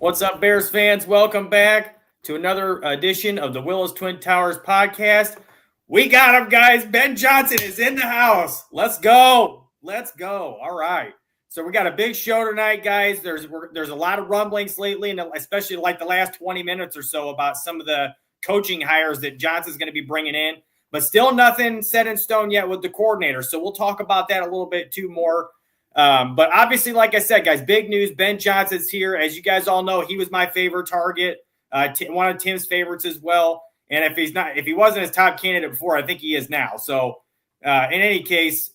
What's up, Bears fans? Welcome back to another edition of the Willis Twin Towers podcast. We got him, guys. Ben Johnson is in the house. Let's go. Let's go. All right. So we got a big show tonight, guys. There's a lot of rumblings lately, and especially like the last 20 minutes or so about some of the coaching hires that Johnson's going to be bringing in, but still nothing set in stone yet with the coordinator. So we'll talk about that a little bit too more. But obviously, like I said, guys, big news. Ben Johnson's here. As you guys all know, he was my favorite target, one of Tim's favorites as well. And if he wasn't his top candidate before, I think he is now. So in any case,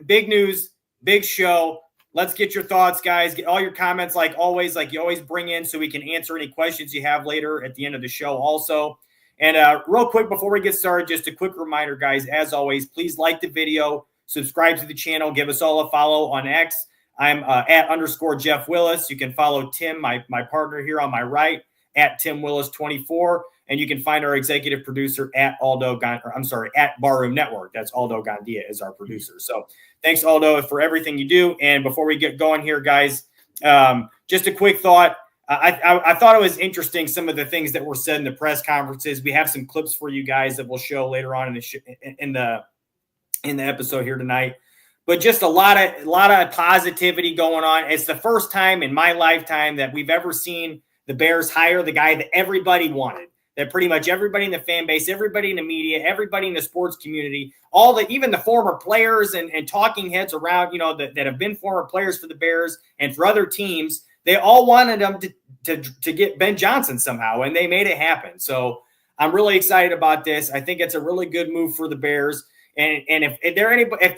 big news, big show. Let's get your thoughts, guys. Get all your comments, like you always bring in so we can answer any questions you have later at the end of the show also. And real quick, before we get started, just a quick reminder, guys, as always, please like the video, subscribe to the channel, give us all a follow on X. I'm at _Jeff Willis. You can follow Tim, my partner here on my right, at Tim Willis 24. And you can find our executive producer at at Barroom Network. That's Aldo Gandia is our producer. So thanks, Aldo, for everything you do. And before we get going here, guys, just a quick thought. I thought it was interesting, some of the things that were said in the press conferences. We have some clips for you guys that we'll show later on in the episode here tonight. But just a lot of positivity going on. It's the first time in my lifetime that we've ever seen the Bears hire the guy that everybody wanted. That pretty much everybody in the fan base, everybody in the media, everybody in the sports community, even the former players and talking heads around, that have been former players for the Bears and for other teams, they all wanted them to get Ben Johnson somehow, and they made it happen. So I'm really excited about this. I think it's a really good move for the Bears. And if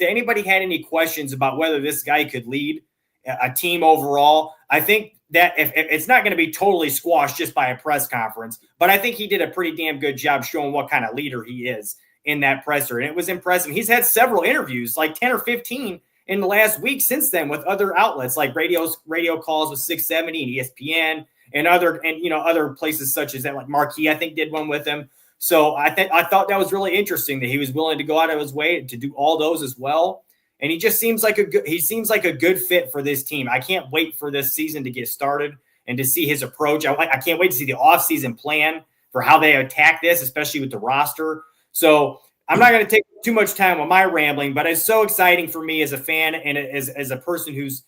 anybody had any questions about whether this guy could lead a team overall, I think that if it's not going to be totally squashed just by a press conference, but I think he did a pretty damn good job showing what kind of leader he is in that presser. And it was impressive. He's had several interviews, like 10 or 15 in the last week since then with other outlets like radio calls with 670 and ESPN and other places such as that, like Marquee, I think, did one with him. So I thought that was really interesting that he was willing to go out of his way to do all those as well. And he just seems like a good fit for this team. I can't wait for this season to get started and to see his approach. I can't wait to see the offseason plan for how they attack this, especially with the roster. So I'm not going to take too much time on my rambling, but it's so exciting for me as a fan and as a person who's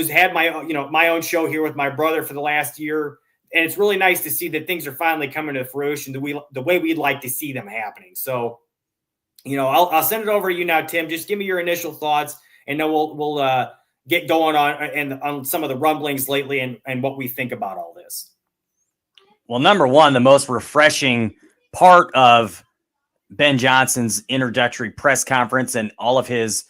had my own show here with my brother for the last year. And it's really nice to see that things are finally coming to fruition the way we'd like to see them happening. So, I'll send it over to you now, Tim. Just give me your initial thoughts, and then we'll get going on some of the rumblings lately and what we think about all this. Well, number one, the most refreshing part of Ben Johnson's introductory press conference and all of his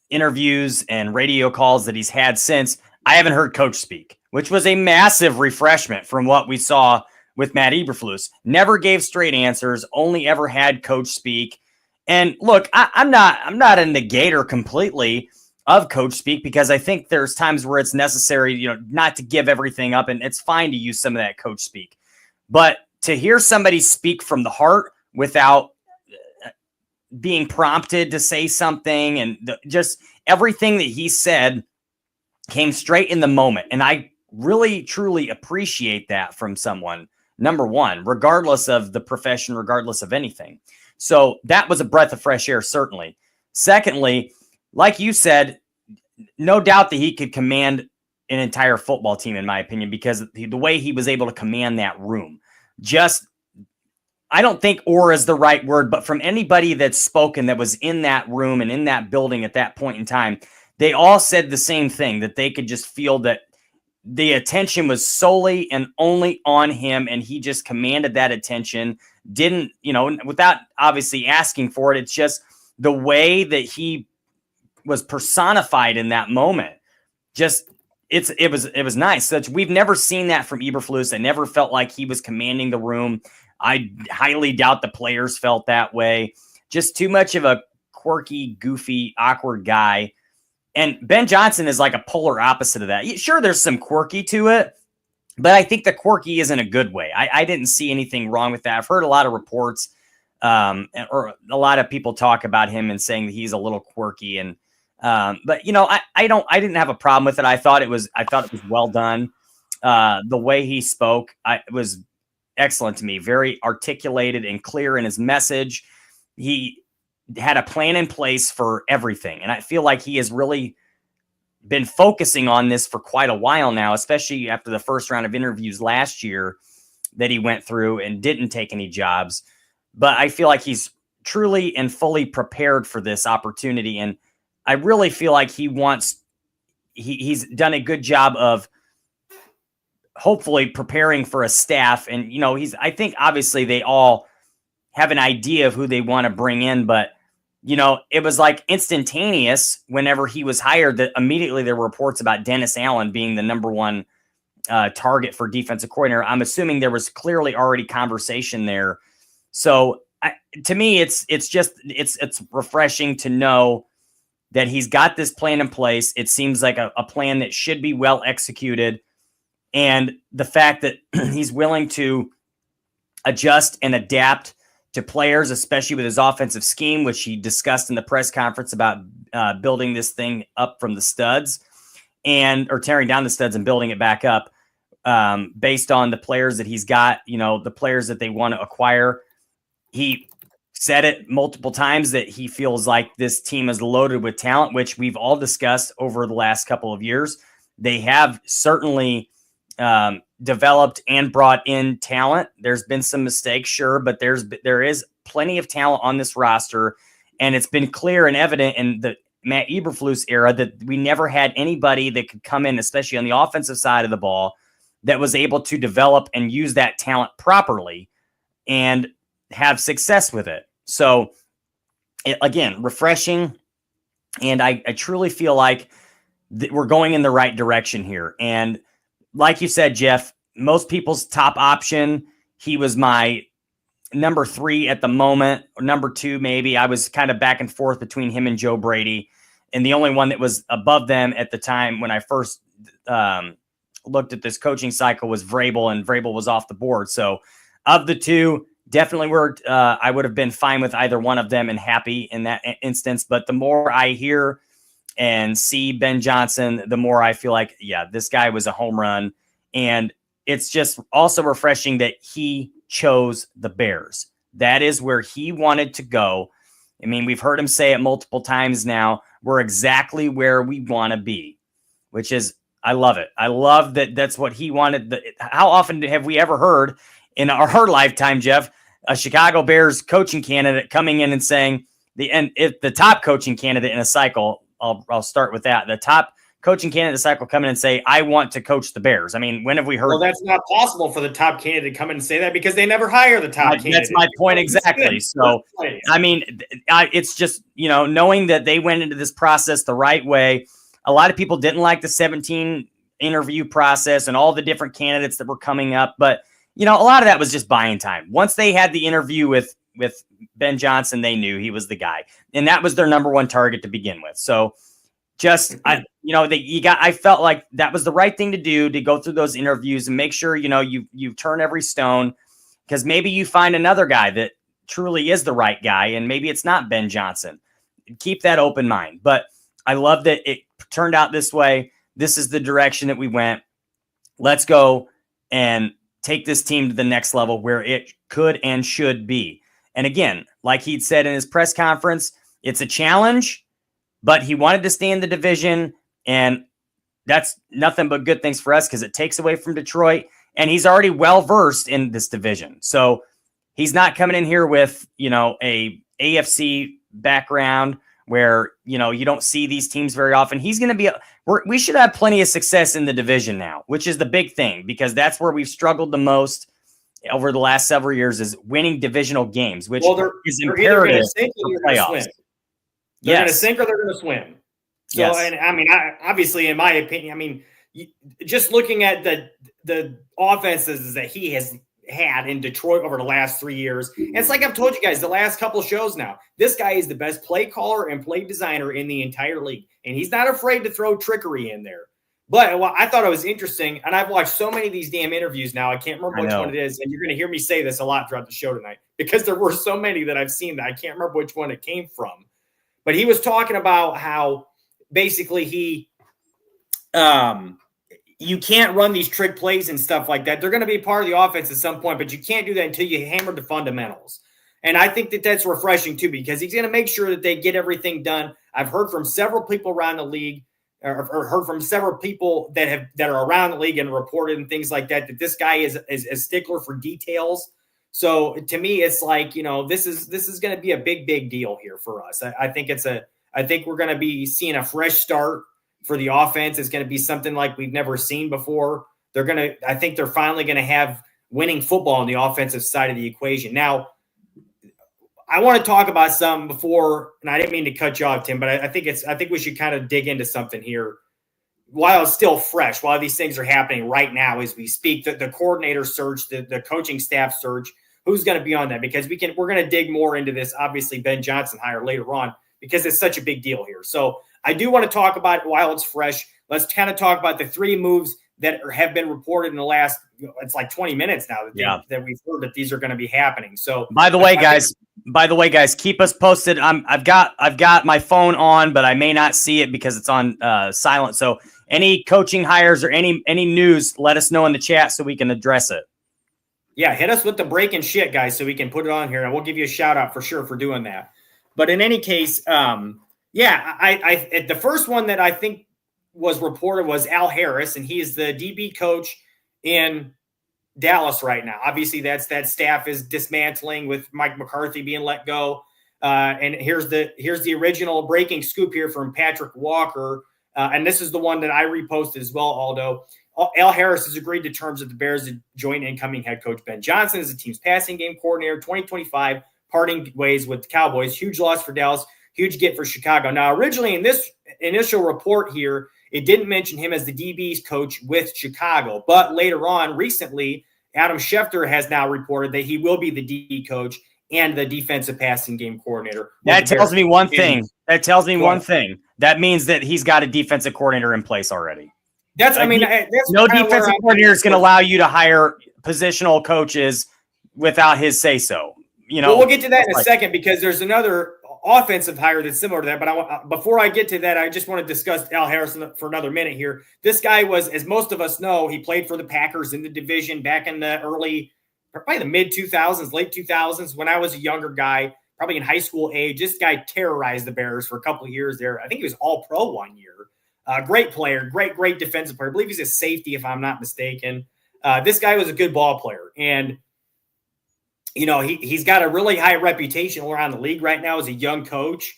interviews and radio calls that he's had since, I haven't heard Coach speak, which was a massive refreshment from what we saw with Matt Eberflus. Never gave straight answers, only ever had Coach speak. And look, I'm not a negator completely of Coach speak, because I think there's times where it's necessary, not to give everything up, and it's fine to use some of that Coach speak. But to hear somebody speak from the heart without being prompted to say something, and just everything that he said came straight in the moment. And I really, truly appreciate that from someone, number one, regardless of the profession, regardless of anything. So that was a breath of fresh air, certainly. Secondly, like you said, no doubt that he could command an entire football team, in my opinion, because the way he was able to command that room. I don't think aura is the right word, but from anybody that's spoken that was in that room and in that building at that point in time, they all said the same thing, that they could just feel that the attention was solely and only on him, and he just commanded that attention, without obviously asking for it. It's just the way that he was personified in that moment. It was nice. We've never seen that from Eberflus. I never felt like he was commanding the room. I highly doubt the players felt that way. Just too much of a quirky, goofy, awkward guy. And Ben Johnson is like a polar opposite of that. Sure, there's some quirky to it, but I think the quirky isn't a good way. I didn't see anything wrong with that. I've heard a lot of reports or a lot of people talk about him and saying that he's a little quirky. But I didn't have a problem with it. I thought it was well done. The way he spoke, it was excellent to me. Very articulated and clear in his message. He had a plan in place for everything. And I feel like he has really been focusing on this for quite a while now, especially after the first round of interviews last year that he went through and didn't take any jobs. But I feel like he's truly and fully prepared for this opportunity. And I really feel like he's done a good job of hopefully preparing for a staff. And, I think obviously they all have an idea of who they want to bring in, but it was like instantaneous whenever he was hired that immediately there were reports about Dennis Allen being the number one target for defensive coordinator. I'm assuming there was clearly already conversation there. So to me, it's refreshing to know that he's got this plan in place. It seems like a plan that should be well executed. And the fact that he's willing to adjust and adapt to players, especially with his offensive scheme, which he discussed in the press conference about building this thing up from the studs or tearing down the studs and building it back up based on the players that he's got, the players that they want to acquire. He said it multiple times that he feels like this team is loaded with talent, which we've all discussed over the last couple of years. They have certainly developed and brought in talent. There's been some mistakes, sure, but there is plenty of talent on this roster, and it's been clear and evident in the Matt Eberflus era that we never had anybody that could come in, especially on the offensive side of the ball, that was able to develop and use that talent properly and have success with it. So, again, refreshing, and I truly feel like we're going in the right direction here. And like you said, Jeff, most people's top option, he was my number 3 at the moment, or number 2 maybe. I was kind of back and forth between him and Joe Brady. And the only one that was above them at the time when I first looked at this coaching cycle was Vrabel, and Vrabel was off the board. So of the two, definitely I would have been fine with either one of them and happy in that instance. But the more I hear and see Ben Johnson, the more I feel like, yeah, this guy was a home run. And it's just also refreshing that he chose the Bears. That is where he wanted to go. I mean, we've heard him say it multiple times now. We're exactly where we want to be, which is, I love it. I love that that's what he wanted. How often have we ever heard in our lifetime, Jeff, a Chicago Bears coaching candidate coming in and saying, if the top coaching candidate in a cycle, I'll start with that. The top coaching candidate cycle come in and say, I want to coach the Bears. I mean, when have we heard? Well, that's not possible for the top candidate to come in and say that because they never hire the top candidate. That's my point exactly. So, I mean, it's just, knowing that they went into this process the right way. A lot of people didn't like the 17 interview process and all the different candidates that were coming up. But, a lot of that was just buying time. Once they had the interview with Ben Johnson, they knew he was the guy, and that was their number one target to begin with. So I felt like that was the right thing to do, to go through those interviews and make sure, you turn every stone, because maybe you find another guy that truly is the right guy. And maybe it's not Ben Johnson. Keep that open mind, but I love that it turned out this way. This is the direction that we went. Let's go and take this team to the next level where it could and should be. And again, like he'd said in his press conference, it's a challenge, but he wanted to stay in the division, and that's nothing but good things for us because it takes away from Detroit, and he's already well-versed in this division. So he's not coming in here with, a AFC background where, you don't see these teams very often. He's going to be we should have plenty of success in the division now, which is the big thing, because that's where we've struggled the most over the last several years, is winning divisional games, which is imperative for playoffs. They're going to sink or they're going to swim. So, yes. And I mean, obviously, in my opinion, just looking at the offenses that he has had in Detroit over the last 3 years, and it's like I've told you guys the last couple of shows now, this guy is the best play caller and play designer in the entire league, and he's not afraid to throw trickery in there. But I thought it was interesting, and I've watched so many of these damn interviews now, I can't remember which one it is, and you're going to hear me say this a lot throughout the show tonight, because there were so many that I've seen that I can't remember which one it came from. But he was talking about how basically he you can't run these trick plays and stuff like that. They're going to be part of the offense at some point, but you can't do that until you hammer the fundamentals. And I think that that's refreshing too, because he's going to make sure that they get everything done. I've heard from several people around the league, or heard from several people that are around the league and reported and things like that, that this guy is a stickler for details. So to me, it's like, this is going to be a big deal here for us. I think we're going to be seeing a fresh start for the offense. It's going to be something like we've never seen before. I think they're finally going to have winning football on the offensive side of the equation. Now, I want to talk about something before, and I didn't mean to cut you off, Tim, but I think we should kind of dig into something here while it's still fresh, while these things are happening right now as we speak. The coordinator search, the coaching staff search, who's going to be on that? Because we're going to dig more into this, obviously, Ben Johnson hire later on, because it's such a big deal here. So I do want to talk about it while it's fresh. Let's kind of talk about the 3 moves that have been reported in the last, it's like 20 minutes now that we've heard that these are going to be happening. So by the way, guys, keep us posted. I've got my phone on, but I may not see it because it's on silent. So any coaching hires or any news, let us know in the chat so we can address it. Yeah, hit us with the breaking shit, guys, so we can put it on here, and we'll give you a shout out for sure for doing that. But in any case, I the first one that I think was reported was Al Harris, and he is the DB coach in Dallas right now. Obviously, that staff is dismantling with Mike McCarthy being let go. And here's the original breaking scoop here from Patrick Walker, and this is the one that I reposted as well, Aldo. Al Harris has agreed to terms with the Bears to join incoming head coach Ben Johnson as the team's passing game coordinator 2025, parting ways with the Cowboys. Huge loss for Dallas, huge get for Chicago. Now, originally in this initial report here, it didn't mention him as the DB's coach with Chicago. But later on, recently, Adam Schefter has now reported that he will be the DB coach and the defensive passing game coordinator. That tells me one thing. That means that he's got a defensive coordinator in place already. That's no defensive coordinator is going to allow you to hire positional coaches without his say-so. We'll get to that in a second, because there's another offensive hire that's similar to that. But before I get to that, I just want to discuss Al Harrison for another minute here. This guy was, as most of us know, he played for the Packers in the division back in the probably the mid 2000s, late 2000s, when I was a younger guy, probably in high school age. This guy terrorized the Bears for a couple of years there. I think he was all pro one year. Great player, great defensive player. I believe he's a safety, if I'm not mistaken. This guy was a good ball player. And he's got a really high reputation around the league right now as a young coach.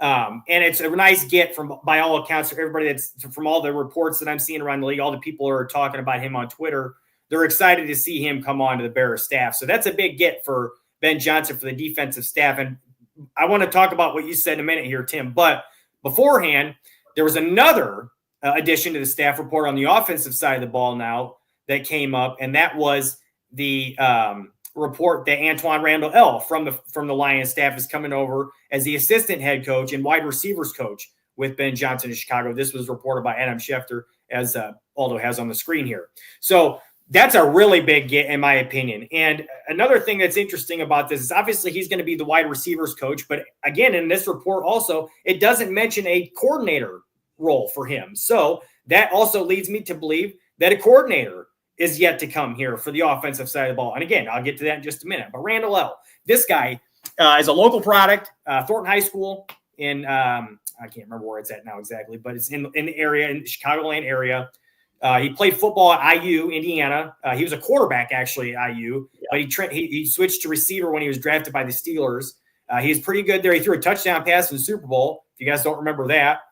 And it's a nice get by all accounts, for everybody from all the reports that I'm seeing around the league, all the people who are talking about him on Twitter, they're excited to see him come on to the Bears staff. So that's a big get for Ben Johnson for the defensive staff. And I want to talk about what you said in a minute here, Tim. But beforehand, there was another addition to the staff report on the offensive side of the ball now that came up, and that was the report that Antoine Randall from the Lions staff is coming over as the assistant head coach and wide receivers coach with Ben Johnson in Chicago. This was reported by Adam Schefter, as Aldo has on the screen here. So that's a really big get, in my opinion. And another thing that's interesting about this is obviously he's going to be the wide receivers coach. But again, in this report also, it doesn't mention a coordinator role for him. So that also leads me to believe that a coordinator is yet to come here for the offensive side of the ball. And again, I'll get to that in just a minute. But Randall L., this guy is a local product, Thornton High School in, I can't remember where it's at now exactly, but it's in the area, in the Chicagoland area. He played football at IU, Indiana. He was a quarterback, actually, at IU, but he switched to receiver when he was drafted by the Steelers. He's pretty good there. He threw a touchdown pass in the Super Bowl, if you guys don't remember that.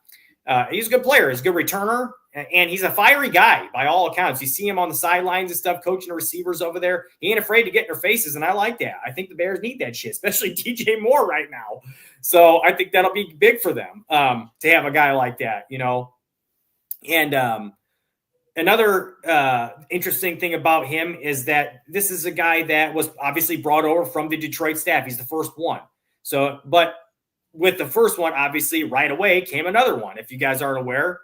He's a good player. He's a good returner, and he's a fiery guy by all accounts. You see him on the sidelines and stuff, coaching the receivers over there. He ain't afraid to get in their faces, and I like that. I think the Bears need that shit, especially DJ Moore right now. So I think that'll be big for them to have a guy like that, And another interesting thing about him is that this is a guy that was obviously brought over from the Detroit staff. He's the first one. So, but with the first one, obviously right away came another one. If you guys aren't aware,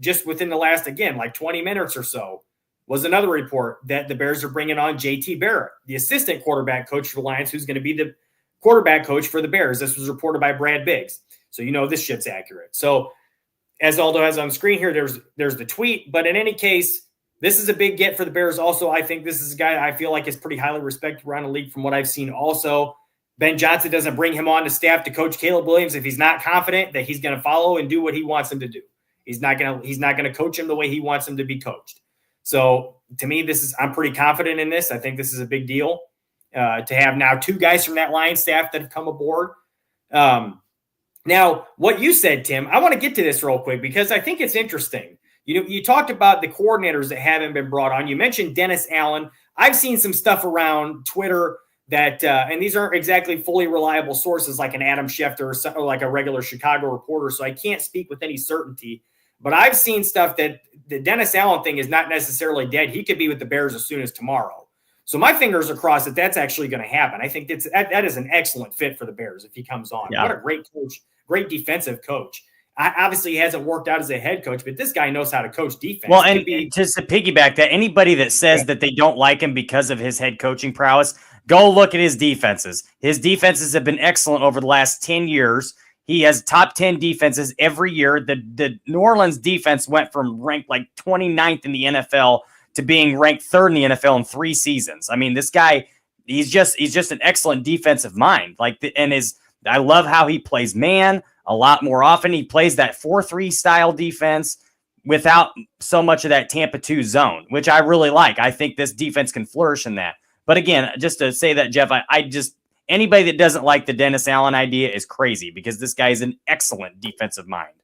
just within the last, again, like 20 minutes or so, was another report that the Bears are bringing on JT Barrett, the assistant quarterback coach for the Lions, who's going to be the quarterback coach for the Bears. This was reported by Brad Biggs. So, this shit's accurate. So, as Aldo has on screen here, there's the tweet. But in any case, This is a big get for the Bears. Also, I think this is a guy I feel like is pretty highly respected around the league from what I've seen. Also, Ben Johnson doesn't bring him on to staff to coach Caleb Williams if he's not confident that he's going to follow and do what he wants him to do. He's not going to coach him the way he wants him to be coached. So to me, I'm pretty confident in this. I think this is a big deal to have now 2 guys from that line staff that have come aboard. Now, what you said, Tim, I want to get to this real quick because I think it's interesting. You talked about the coordinators that haven't been brought on. You mentioned Dennis Allen. I've seen some stuff around Twitter that, and these aren't exactly fully reliable sources like an Adam Schefter or like a regular Chicago reporter, so I can't speak with any certainty. But I've seen stuff that the Dennis Allen thing is not necessarily dead. He could be with the Bears as soon as tomorrow. So my fingers are crossed that that's actually going to happen. I think that is an excellent fit for the Bears if he comes on. Yeah. What a great coach, great defensive coach. Obviously, he hasn't worked out as a head coach, but this guy knows how to coach defense. Well, and just to piggyback that, anybody that says that they don't like him because of his head coaching prowess, go look at his defenses. His defenses have been excellent over the last 10 years. He has top 10 defenses every year. The New Orleans defense went from ranked like 29th in the NFL to being ranked 3rd in the NFL in 3 seasons. I mean, this guy, he's just an excellent defensive mind. I love how he plays man a lot more often. He plays that 4-3 style defense without so much of that Tampa 2 zone, which I really like. I think this defense can flourish in that. But again, just to say that, Jeff, anybody that doesn't like the Dennis Allen idea is crazy because this guy is an excellent defensive mind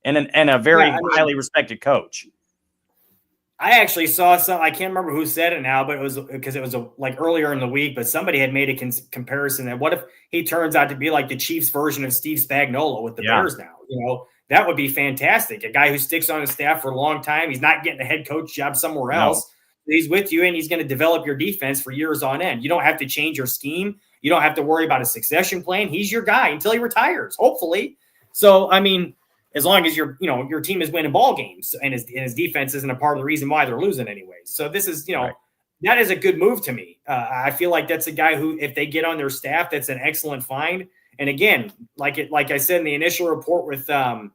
and a very highly respected coach. I actually saw some. I can't remember who said it now, but it was because it was like earlier in the week. But somebody had made a comparison that what if he turns out to be like the Chiefs' version of Steve Spagnuolo with the Bears now? That would be fantastic. A guy who sticks on his staff for a long time. He's not getting a head coach job somewhere else. He's with you, and he's going to develop your defense for years on end. You don't have to change your scheme. You don't have to worry about a succession plan. He's your guy until he retires, hopefully. So, I mean, as long as your team is winning ball games and his defense isn't a part of the reason why they're losing anyways. So this is, right. That is a good move to me. I feel like that's a guy who, if they get on their staff, that's an excellent find. And again, like I said in the initial report with Al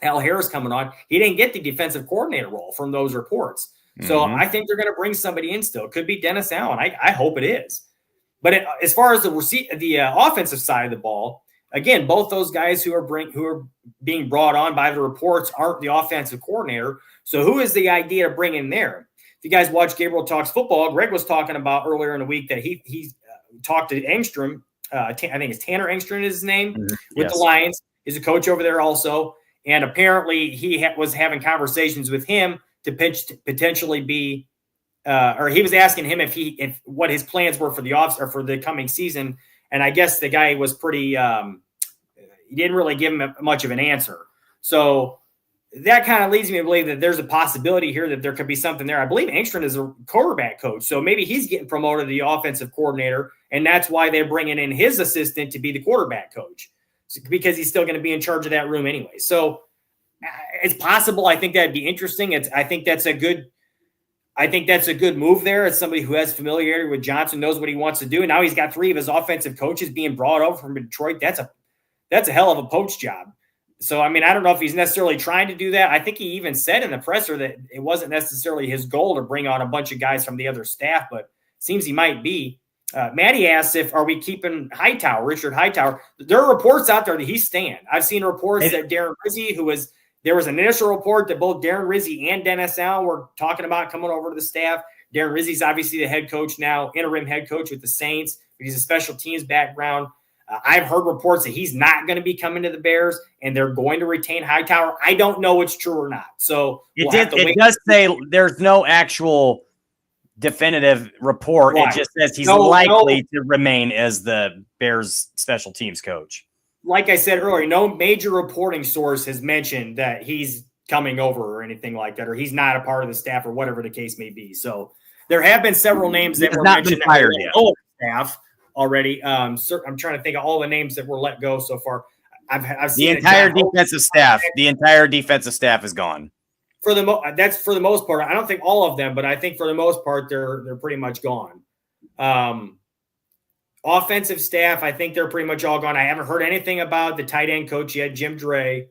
Harris coming on, he didn't get the defensive coordinator role from those reports. So I think they're going to bring somebody in still. It could be Dennis Allen. I hope it is. But as far as the offensive side of the ball, again, both those guys who are being brought on by the reports aren't the offensive coordinator. So who is the idea to bring in there? If you guys watch Gabriel Talks Football, Greg was talking about earlier in the week that he talked to Engstrom. I think it's Tanner Engstrom is his name with the Lions. He's a coach over there also. And apparently he was having conversations with him to potentially be or he was asking him if what his plans were for the coming season. And I guess the guy was pretty he didn't really give him much of an answer. So that kind of leads me to believe that there's a possibility here that there could be something there. I believe Engstrom is a quarterback coach. So maybe he's getting promoted to the offensive coordinator, and that's why they're bringing in his assistant to be the quarterback coach because he's still going to be in charge of that room anyway. So it's possible. I think that'd be interesting. I think that's a good move there. As somebody who has familiarity with Johnson, knows what he wants to do. And now he's got 3 of his offensive coaches being brought over from Detroit. That's a hell of a poach job. So, I mean, I don't know if he's necessarily trying to do that. I think he even said in the presser that it wasn't necessarily his goal to bring on a bunch of guys from the other staff, but it seems he might be. Maddie asks are we keeping Richard Hightower? There are reports out there that he's staying. I've seen reports that Darren Rizzi, there was an initial report that both Darren Rizzi and Dennis Allen were talking about coming over to the staff. Darren Rizzi's obviously the head coach now, interim head coach with the Saints. He's a special teams background. I've heard reports that he's not going to be coming to the Bears and they're going to retain Hightower. I don't know what's true or not. So it does say there's no actual definitive report. Right. It just says he's likely to remain as the Bears special teams coach. Like I said earlier, no major reporting source has mentioned that he's coming over or anything like that, or he's not a part of the staff or whatever the case may be. So there have been several names that were mentioned that staff already. I'm trying to think of all the names that were let go so far. I've seen the entire defensive staff. The entire defensive staff is gone. That's for the most part. I don't think all of them, but I think for the most part they're pretty much gone. Offensive staff, I think they're pretty much all gone. I haven't heard anything about the tight end coach yet, Jim Dre.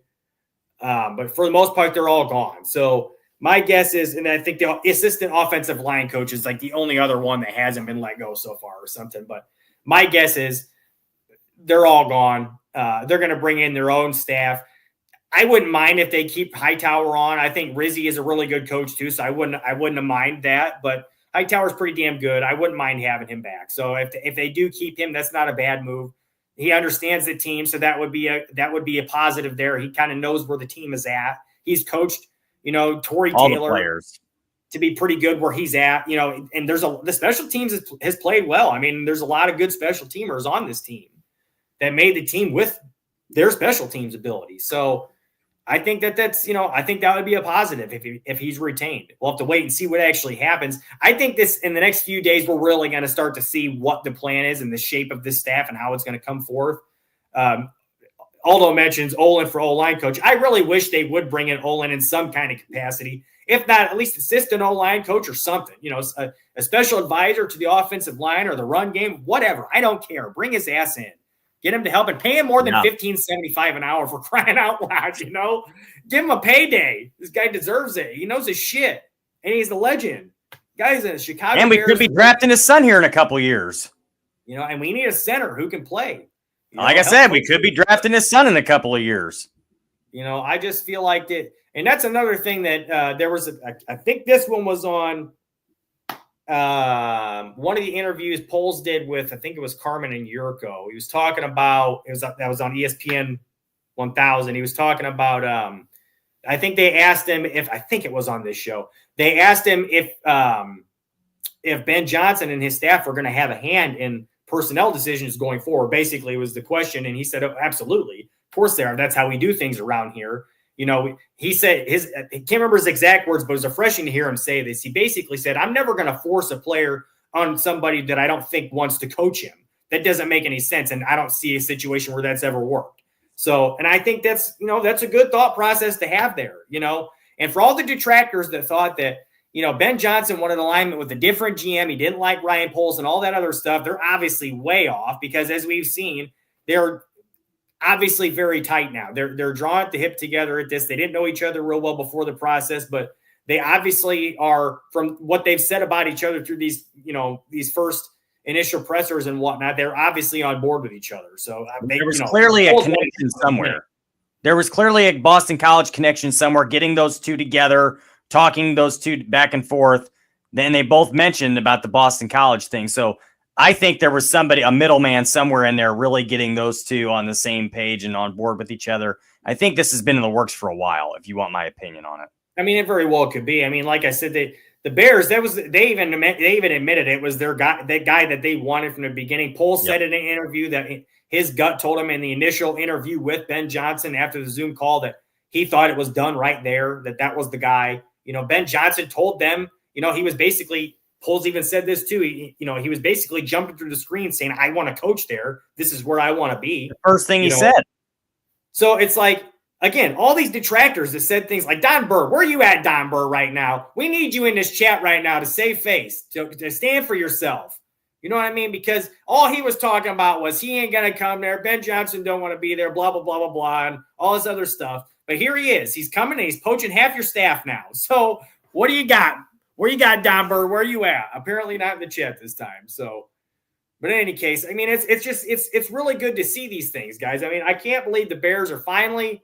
But for the most part, they're all gone. So my guess is, and I think the assistant offensive line coach is like the only other one that hasn't been let go so far or something. But my guess is they're all gone. They're going to bring in their own staff. I wouldn't mind if they keep Hightower on. I think Rizzi is a really good coach too, so I wouldn't have mind that. But Hightower's pretty damn good. I wouldn't mind having him back. So if they do keep him, that's not a bad move. He understands the team, so that would be a positive there. He kind of knows where the team is at. He's coached, Torrey Taylor to be pretty good where he's at, and the special teams has played well. I mean, there's a lot of good special teamers on this team that made the team with their special teams ability. So I think I think that would be a positive if he's retained. We'll have to wait and see what actually happens. I think in the next few days, we're really going to start to see what the plan is and the shape of this staff and how it's going to come forth. Aldo mentions Olin for O-line coach. I really wish they would bring in Olin in some kind of capacity. If not, at least assistant O-line coach or something, a special advisor to the offensive line or the run game, whatever. I don't care. Bring his ass in. Get him to help and pay him more than $15.75 an hour for crying out loud, Give him a payday. This guy deserves it. He knows his shit, and he's the legend. Guy's in Chicago. And we could be drafting his son here in a couple years. And we need a center who can play. Like I said, we could be drafting his son in a couple of years. I just feel like that. And that's another thing that there was, I think this one was on one of the interviews Poles did with, I think it was Carmen and Yurko. He was talking about, that was on ESPN 1000. He was talking about, I think they asked him I think it was on this show. They asked him if Ben Johnson and his staff were going to have a hand in personnel decisions going forward. Basically, was the question. And he said, oh, absolutely. Of course they are. That's how we do things around here. He said I can't remember his exact words, but it was refreshing to hear him say this. He basically said, I'm never going to force a player on somebody that I don't think wants to coach him. That doesn't make any sense. And I don't see a situation where that's ever worked. So, and I think that's a good thought process to have there, and for all the detractors that thought that, Ben Johnson wanted alignment with a different GM. He didn't like Ryan Poles and all that other stuff. They're obviously way off because as we've seen, they're obviously very tight now. They're drawing at the hip together at this. They didn't know each other real well before the process, but they obviously are, from what they've said about each other through these first initial pressers and whatnot, they're obviously on board with each other. So there was clearly a connection somewhere. There was clearly a Boston College connection somewhere, getting those two together, talking those two back and forth. Then they both mentioned about the Boston College thing. So I think there was a middleman somewhere in there really getting those two on the same page and on board with each other. I think this has been in the works for a while, if you want my opinion on it. I mean, it very well could be. I mean, like I said, the Bears, they even admitted it was their guy, that guy that they wanted from the beginning. Poles said in an interview that his gut told him in the initial interview with Ben Johnson after the Zoom call that he thought it was done right there, that was the guy. Ben Johnson told them, he was basically, Poles even said this too. He was basically jumping through the screen saying, I want to coach there. This is where I want to be. The first thing he said. So it's like, again, all these detractors that said things like, Don Burr, where are you at, Don Burr, right now? We need you in this chat right now to save face, to stand for yourself. You know what I mean? Because all he was talking about was he ain't going to come there. Ben Johnson don't want to be there, blah, blah, blah, blah, blah, and all this other stuff. But here he is. He's coming and he's poaching half your staff now. So what do you got? Where you got, Don Burr? Where are you at? Apparently not in the chat this time. So, but in any case, I mean, it's really good to see these things, guys. I mean, I can't believe the Bears are finally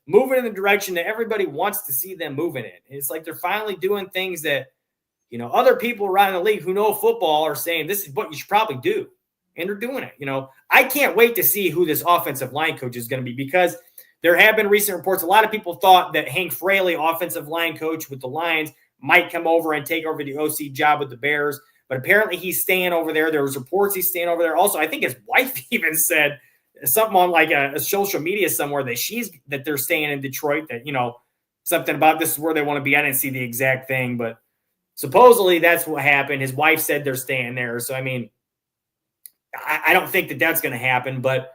moving in the direction that everybody wants to see them moving in. It's like they're finally doing things that, other people around the league who know football are saying this is what you should probably do. And they're doing it. I can't wait to see who this offensive line coach is going to be because there have been recent reports. A lot of people thought that Hank Fraley, offensive line coach with the Lions, might come over and take over the OC job with the Bears. But apparently he's staying over there. There was reports he's staying over there. Also, I think his wife even said something on like a social media somewhere that they're staying in Detroit, that, something about this is where they want to be. I didn't see the exact thing, but supposedly that's what happened. His wife said they're staying there. So, I mean, I don't think that that's going to happen, but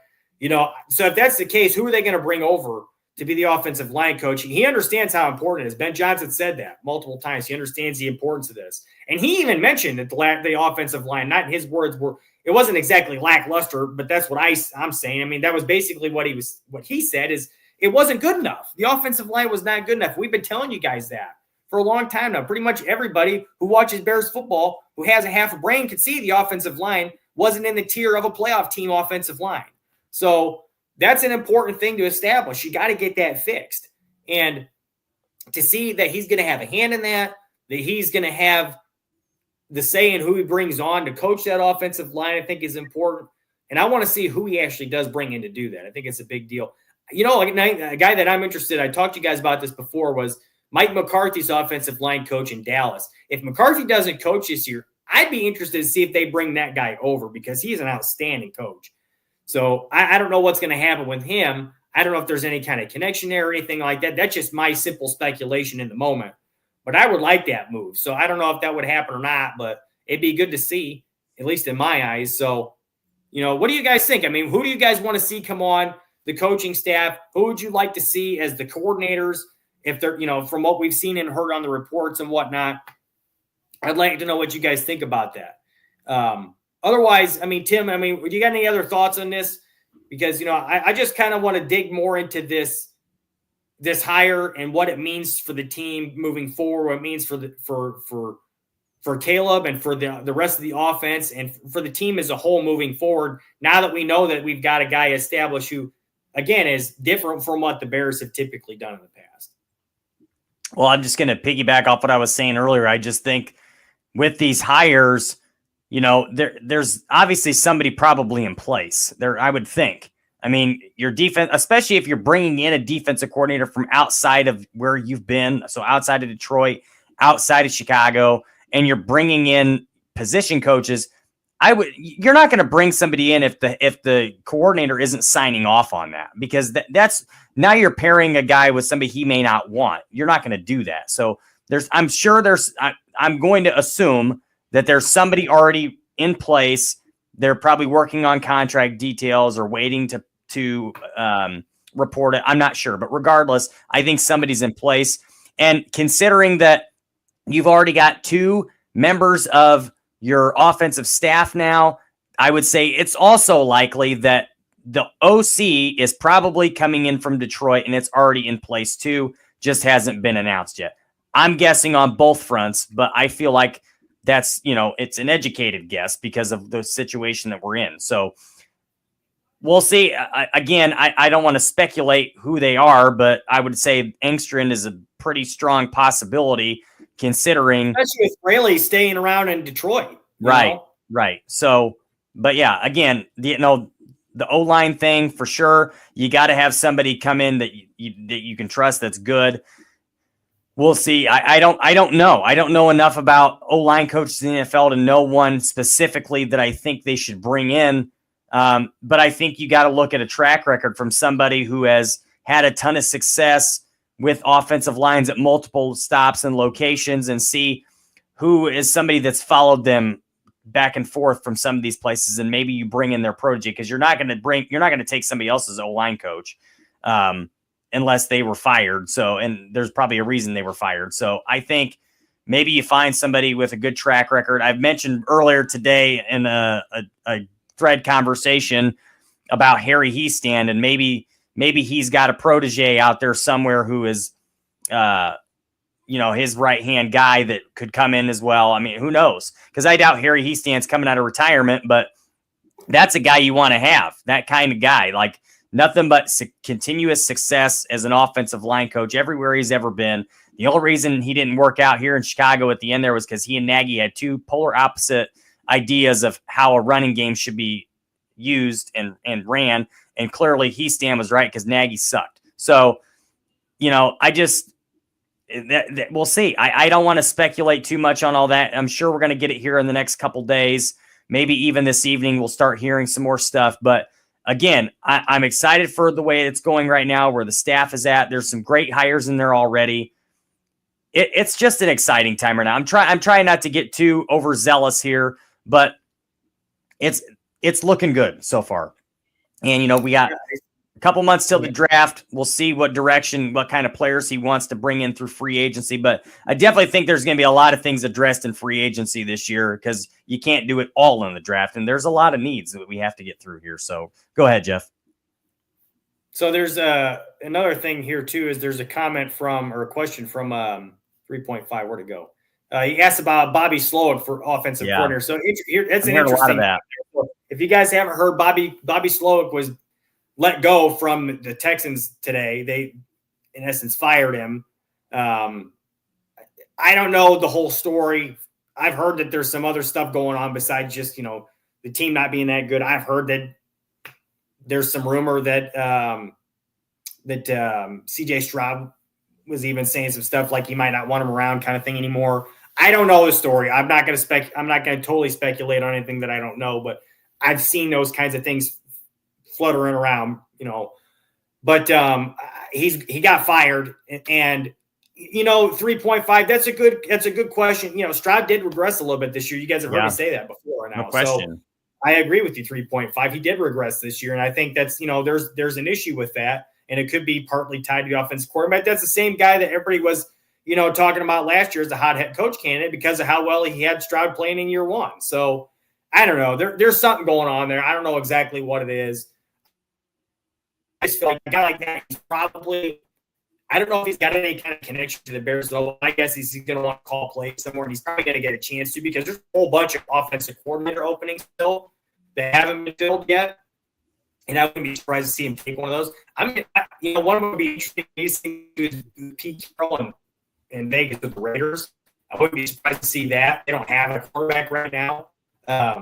so if that's the case, who are they going to bring over to be the offensive line coach? He understands how important it is. Ben Johnson said that multiple times. He understands the importance of this. And he even mentioned that the offensive line, not in his words, it wasn't exactly lackluster, but that's what I'm saying. I mean, that was basically what he said is it wasn't good enough. The offensive line was not good enough. We've been telling you guys that for a long time now. Pretty much everybody who watches Bears football, who has a half a brain, could see the offensive line wasn't in the tier of a playoff team offensive line. So that's an important thing to establish. You got to get that fixed. And to see that he's going to have a hand in that he's going to have the say in who he brings on to coach that offensive line, I think is important. And I want to see who he actually does bring in to do that. I think it's a big deal. A guy that I'm interested, I talked to you guys about this before, was Mike McCarthy's offensive line coach in Dallas. If McCarthy doesn't coach this year, I'd be interested to see if they bring that guy over because he's an outstanding coach. So I don't know what's going to happen with him. I don't know if there's any kind of connection there or anything like that. That's just my simple speculation in the moment. But I would like that move. So I don't know if that would happen or not, but it'd be good to see, at least in my eyes. So, what do you guys think? I mean, who do you guys want to see come on the coaching staff? Who would you like to see as the coordinators? If they're, from what we've seen and heard on the reports and whatnot, I'd like to know what you guys think about that. Otherwise, Tim, do you got any other thoughts on this? Because, I just kind of want to dig more into this hire and what it means for the team moving forward, what it means for Caleb and for the rest of the offense and for the team as a whole moving forward. Now that we know that we've got a guy established who, again, is different from what the Bears have typically done in the past. Well, I'm just going to piggyback off what I was saying earlier. I just think with these hires, there's obviously somebody probably in place there, I would think. Your defense, especially if you're bringing in a defensive coordinator from outside of where you've been, so outside of Detroit, outside of Chicago, and you're bringing in position coaches, you're not going to bring somebody in if the coordinator isn't signing off on that, because that's now you're pairing a guy with somebody he may not want. You're not going to do that. So I'm going to assume that there's somebody already in place. They're probably working on contract details or waiting to report it. I'm not sure, but regardless, I think somebody's in place. And considering that you've already got 2 members of your offensive staff now, I would say it's also likely that the OC is probably coming in from Detroit and it's already in place too, just hasn't been announced yet. I'm guessing on both fronts, but I feel like that's, it's an educated guess because of the situation that we're in. So we'll see. I don't want to speculate who they are, but I would say Engstrand is a pretty strong possibility considering. Especially with Rayleigh staying around in Detroit. Right. So, but yeah, again, the O-line thing for sure. You got to have somebody come in that you can trust that's good. We'll see. I don't know. I don't know enough about O-line coaches in the NFL to know one specifically that I think they should bring in. But I think you got to look at a track record from somebody who has had a ton of success with offensive lines at multiple stops and locations and see who is somebody that's followed them back and forth from some of these places. And maybe you bring in their protege because you're not going to take somebody else's O-line coach. Unless they were fired. So, and there's probably a reason they were fired. So I think maybe you find somebody with a good track record. I've mentioned earlier today in a thread conversation about Harry Heastand, and maybe he's got a protege out there somewhere who is, his right-hand guy that could come in as well. Who knows? Because I doubt Harry Heastand's coming out of retirement, but that's a guy you want to have, that kind of guy. Like, nothing but continuous success as an offensive line coach everywhere he's ever been. The only reason he didn't work out here in Chicago at the end there was because he and Nagy had 2 polar opposite ideas of how a running game should be used and ran. And clearly Heastand was right because Nagy sucked. So, we'll see. I don't want to speculate too much on all that. I'm sure we're going to get it here in the next couple days. Maybe even this evening we'll start hearing some more stuff. But again, I'm excited for the way it's going right now, where the staff is at. There's some great hires in there already. It's just an exciting time right now. I'm trying not to get too overzealous here, but it's looking good so far. And we got a couple months till the draft. We'll see what kind of players he wants to bring in through free agency. But I definitely think there's going to be a lot of things addressed in free agency this year because you can't do it all in the draft. And there's a lot of needs that we have to get through here. So go ahead, Jeff. So there's another thing here too, is there's a comment or a question from 3.5, where'd it go? He asked about Bobby Slowick for offensive coordinator. So that's an interesting. If you guys haven't heard, Bobby Slowick was let go from the Texans today. They, in essence, fired him. I don't know the whole story. I've heard that there's some other stuff going on besides just, the team not being that good. I've heard that there's some rumor that CJ Stroud was even saying some stuff like he might not want him around kind of thing anymore. I don't know the story. I'm not going to totally speculate on anything that I don't know, but I've seen those kinds of things fluttering around, but he got fired, and 3.5, that's a good question. Stroud did regress a little bit this year. You guys have heard me say that before now. No question. So I agree with you. 3.5. He did regress this year, and I think that's there's an issue with that, and it could be partly tied to the offensive quarterback. That's the same guy that everybody was talking about last year as a hot head coach candidate because of how well he had Stroud playing in year one. So I don't know. There's something going on there. I don't know exactly what it is. I just feel like a guy like that is probably. I don't know if he's got any kind of connection to the Bears, though. I guess he's going to want to call plays somewhere, and he's probably going to get a chance to because there's a whole bunch of offensive coordinator openings still that haven't been filled yet. And I wouldn't be surprised to see him take one of those. One of them would be interesting to see Pete Carroll in Vegas with the Raiders. I wouldn't be surprised to see that. They don't have a quarterback right now. That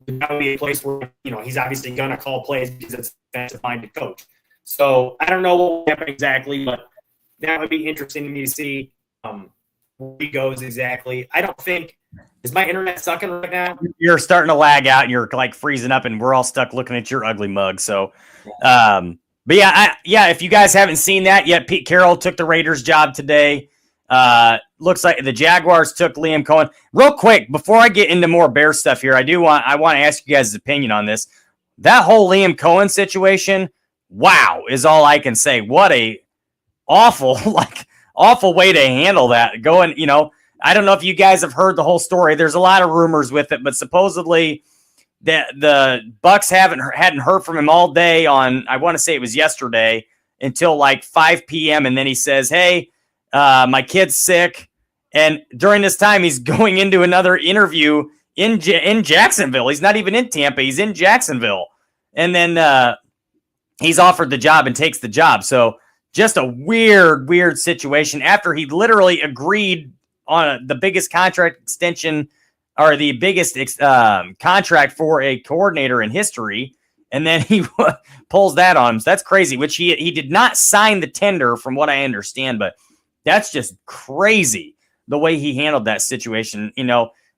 would be a place where, he's obviously going to call plays because it's defensive-minded coach. So I don't know what will happen exactly, but that would be interesting to me to see where he goes exactly. I don't think – is my internet sucking right now? You're starting to lag out, and you're like freezing up, and we're all stuck looking at your ugly mug. So, but if you guys haven't seen that yet, Pete Carroll took the Raiders job today. Looks like the Jaguars took Liam Cohen. Real quick, before I get into more Bear stuff here, I want to ask you guys' opinion on this. That whole Liam Cohen situation, wow, is all I can say. What a awful way to handle that. I don't know if you guys have heard the whole story. There's a lot of rumors with it, but supposedly the Bucks hadn't heard from him all day on, I want to say it was yesterday, until like 5 p.m. And then he says, hey, my kid's sick. And during this time, he's going into another interview in Jacksonville. He's not even in Tampa. He's in Jacksonville. And then he's offered the job and takes the job. So just a weird situation after he literally agreed on the biggest contract extension or the biggest contract for a coordinator in history. And then he pulls that on him. So that's crazy, which he did not sign the tender from what I understand, but that's just crazy the way he handled that situation.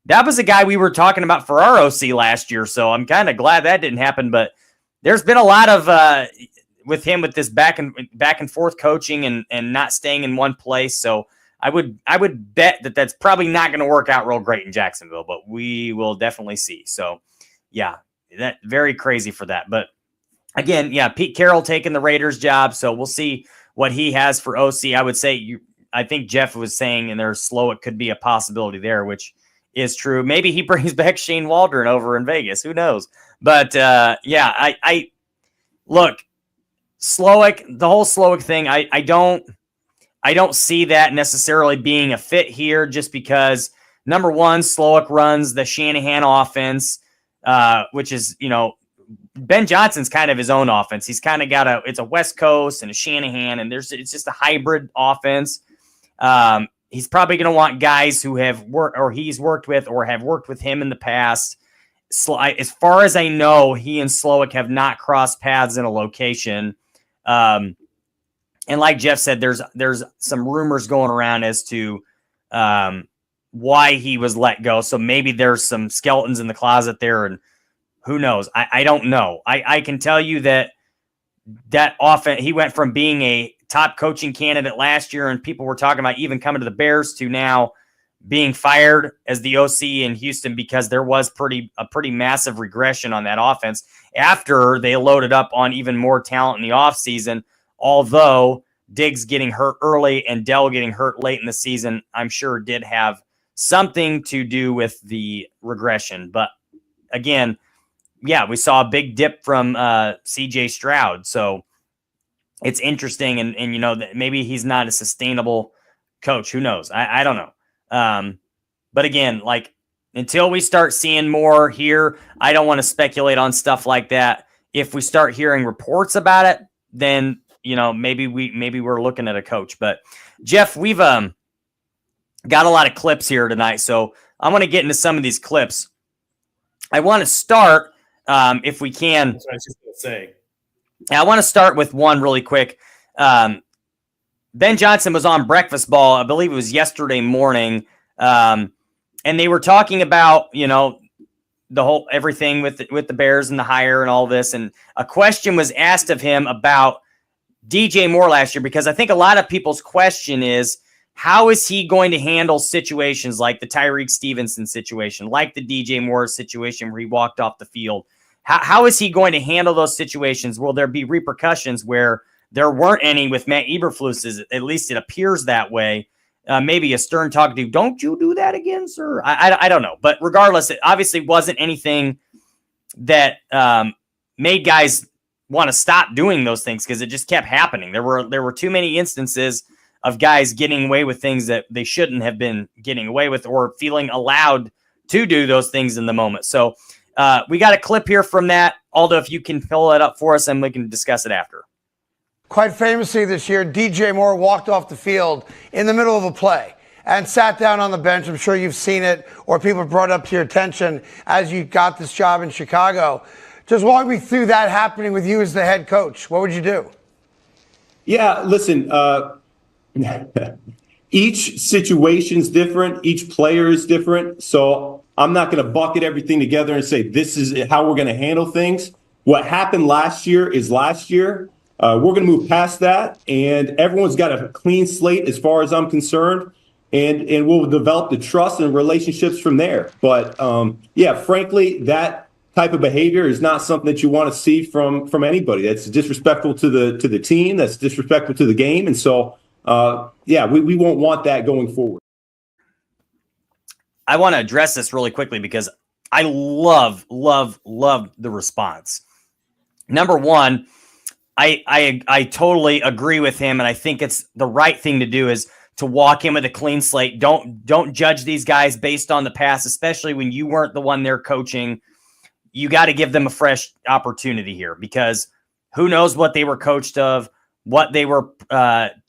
That was a guy we were talking about for our OC last year. So I'm kind of glad that didn't happen, but there's been a lot of, with him with this back and forth coaching and not staying in one place. So I would bet that that's probably not going to work out real great in Jacksonville, but we will definitely see. So yeah, that very crazy for that. But again, yeah, Pete Carroll taking the Raiders job. So we'll see what he has for OC. I would say I think Jeff was saying, and there's it could be a possibility there, which is true. Maybe he brings back Shane Waldron over in Vegas. Who knows? But yeah, I look, Slowick, the whole Slowick thing, I don't see that necessarily being a fit here just because, number one, Slowick runs the Shanahan offense, which is, Ben Johnson's kind of his own offense. He's kind of got it's a West Coast and a Shanahan, and it's just a hybrid offense. He's probably going to want guys who have worked or he's worked with or have worked with him in the past. As far as I know, he and Slowick have not crossed paths in a location. And like Jeff said, there's some rumors going around as to why he was let go. So maybe there's some skeletons in the closet there, and who knows? I don't know. I can tell you that often he went from being a top coaching candidate last year, and people were talking about even coming to the Bears, to now being fired as the OC in Houston because there was a pretty massive regression on that offense after they loaded up on even more talent in the offseason. Although Diggs getting hurt early and Dell getting hurt late in the season, I'm sure did have something to do with the regression. But again, yeah, we saw a big dip from CJ Stroud. So it's interesting. And that maybe he's not a sustainable coach. Who knows? I don't know. But again, like until we start seeing more here, I don't want to speculate on stuff like that. If we start hearing reports about it, then maybe we're looking at a coach. But Jeff, we've got a lot of clips here tonight, so I want to get into some of these clips. I want to start, if we can. That's what I was just going to say. I want to start with one really quick. Ben Johnson was on Breakfast Ball, I believe it was yesterday morning, and they were talking about, the whole everything with the Bears and the hire and all this. And a question was asked of him about DJ Moore last year, because I think a lot of people's question is, how is he going to handle situations like the Tyreek Stevenson situation, like the DJ Moore situation where he walked off the field? How is he going to handle those situations? Will there be repercussions where there weren't any with Matt Eberflus? At least it appears that way. Maybe a stern talk to, don't you do that again, sir? I don't know. But regardless, it obviously wasn't anything that made guys want to stop doing those things, because it just kept happening. There were too many instances of guys getting away with things that they shouldn't have been getting away with, or feeling allowed to do those things in the moment. So we got a clip here from that. Aldo, if you can pull it up for us, and we can discuss it after. Quite famously this year, DJ Moore walked off the field in the middle of a play and sat down on the bench. I'm sure you've seen it, or people brought up to your attention as you got this job in Chicago. Just walk me through that happening with you as the head coach. What would you do? Yeah, listen, each situation's different. Each player is different. So I'm not going to bucket everything together and say this is how we're going to handle things. What happened last year is last year. We're going to move past that, and everyone's got a clean slate as far as I'm concerned, and we'll develop the trust and relationships from there. But frankly, that type of behavior is not something that you want to see from anybody. That's disrespectful to the team. That's disrespectful to the game, and so we won't want that going forward. I want to address this really quickly because I love the response. Number one, I totally agree with him, and I think it's the right thing to do is to walk in with a clean slate. Don't judge these guys based on the past, especially when you weren't the one they're coaching. You got to give them a fresh opportunity here, because who knows what they were coached of, what they were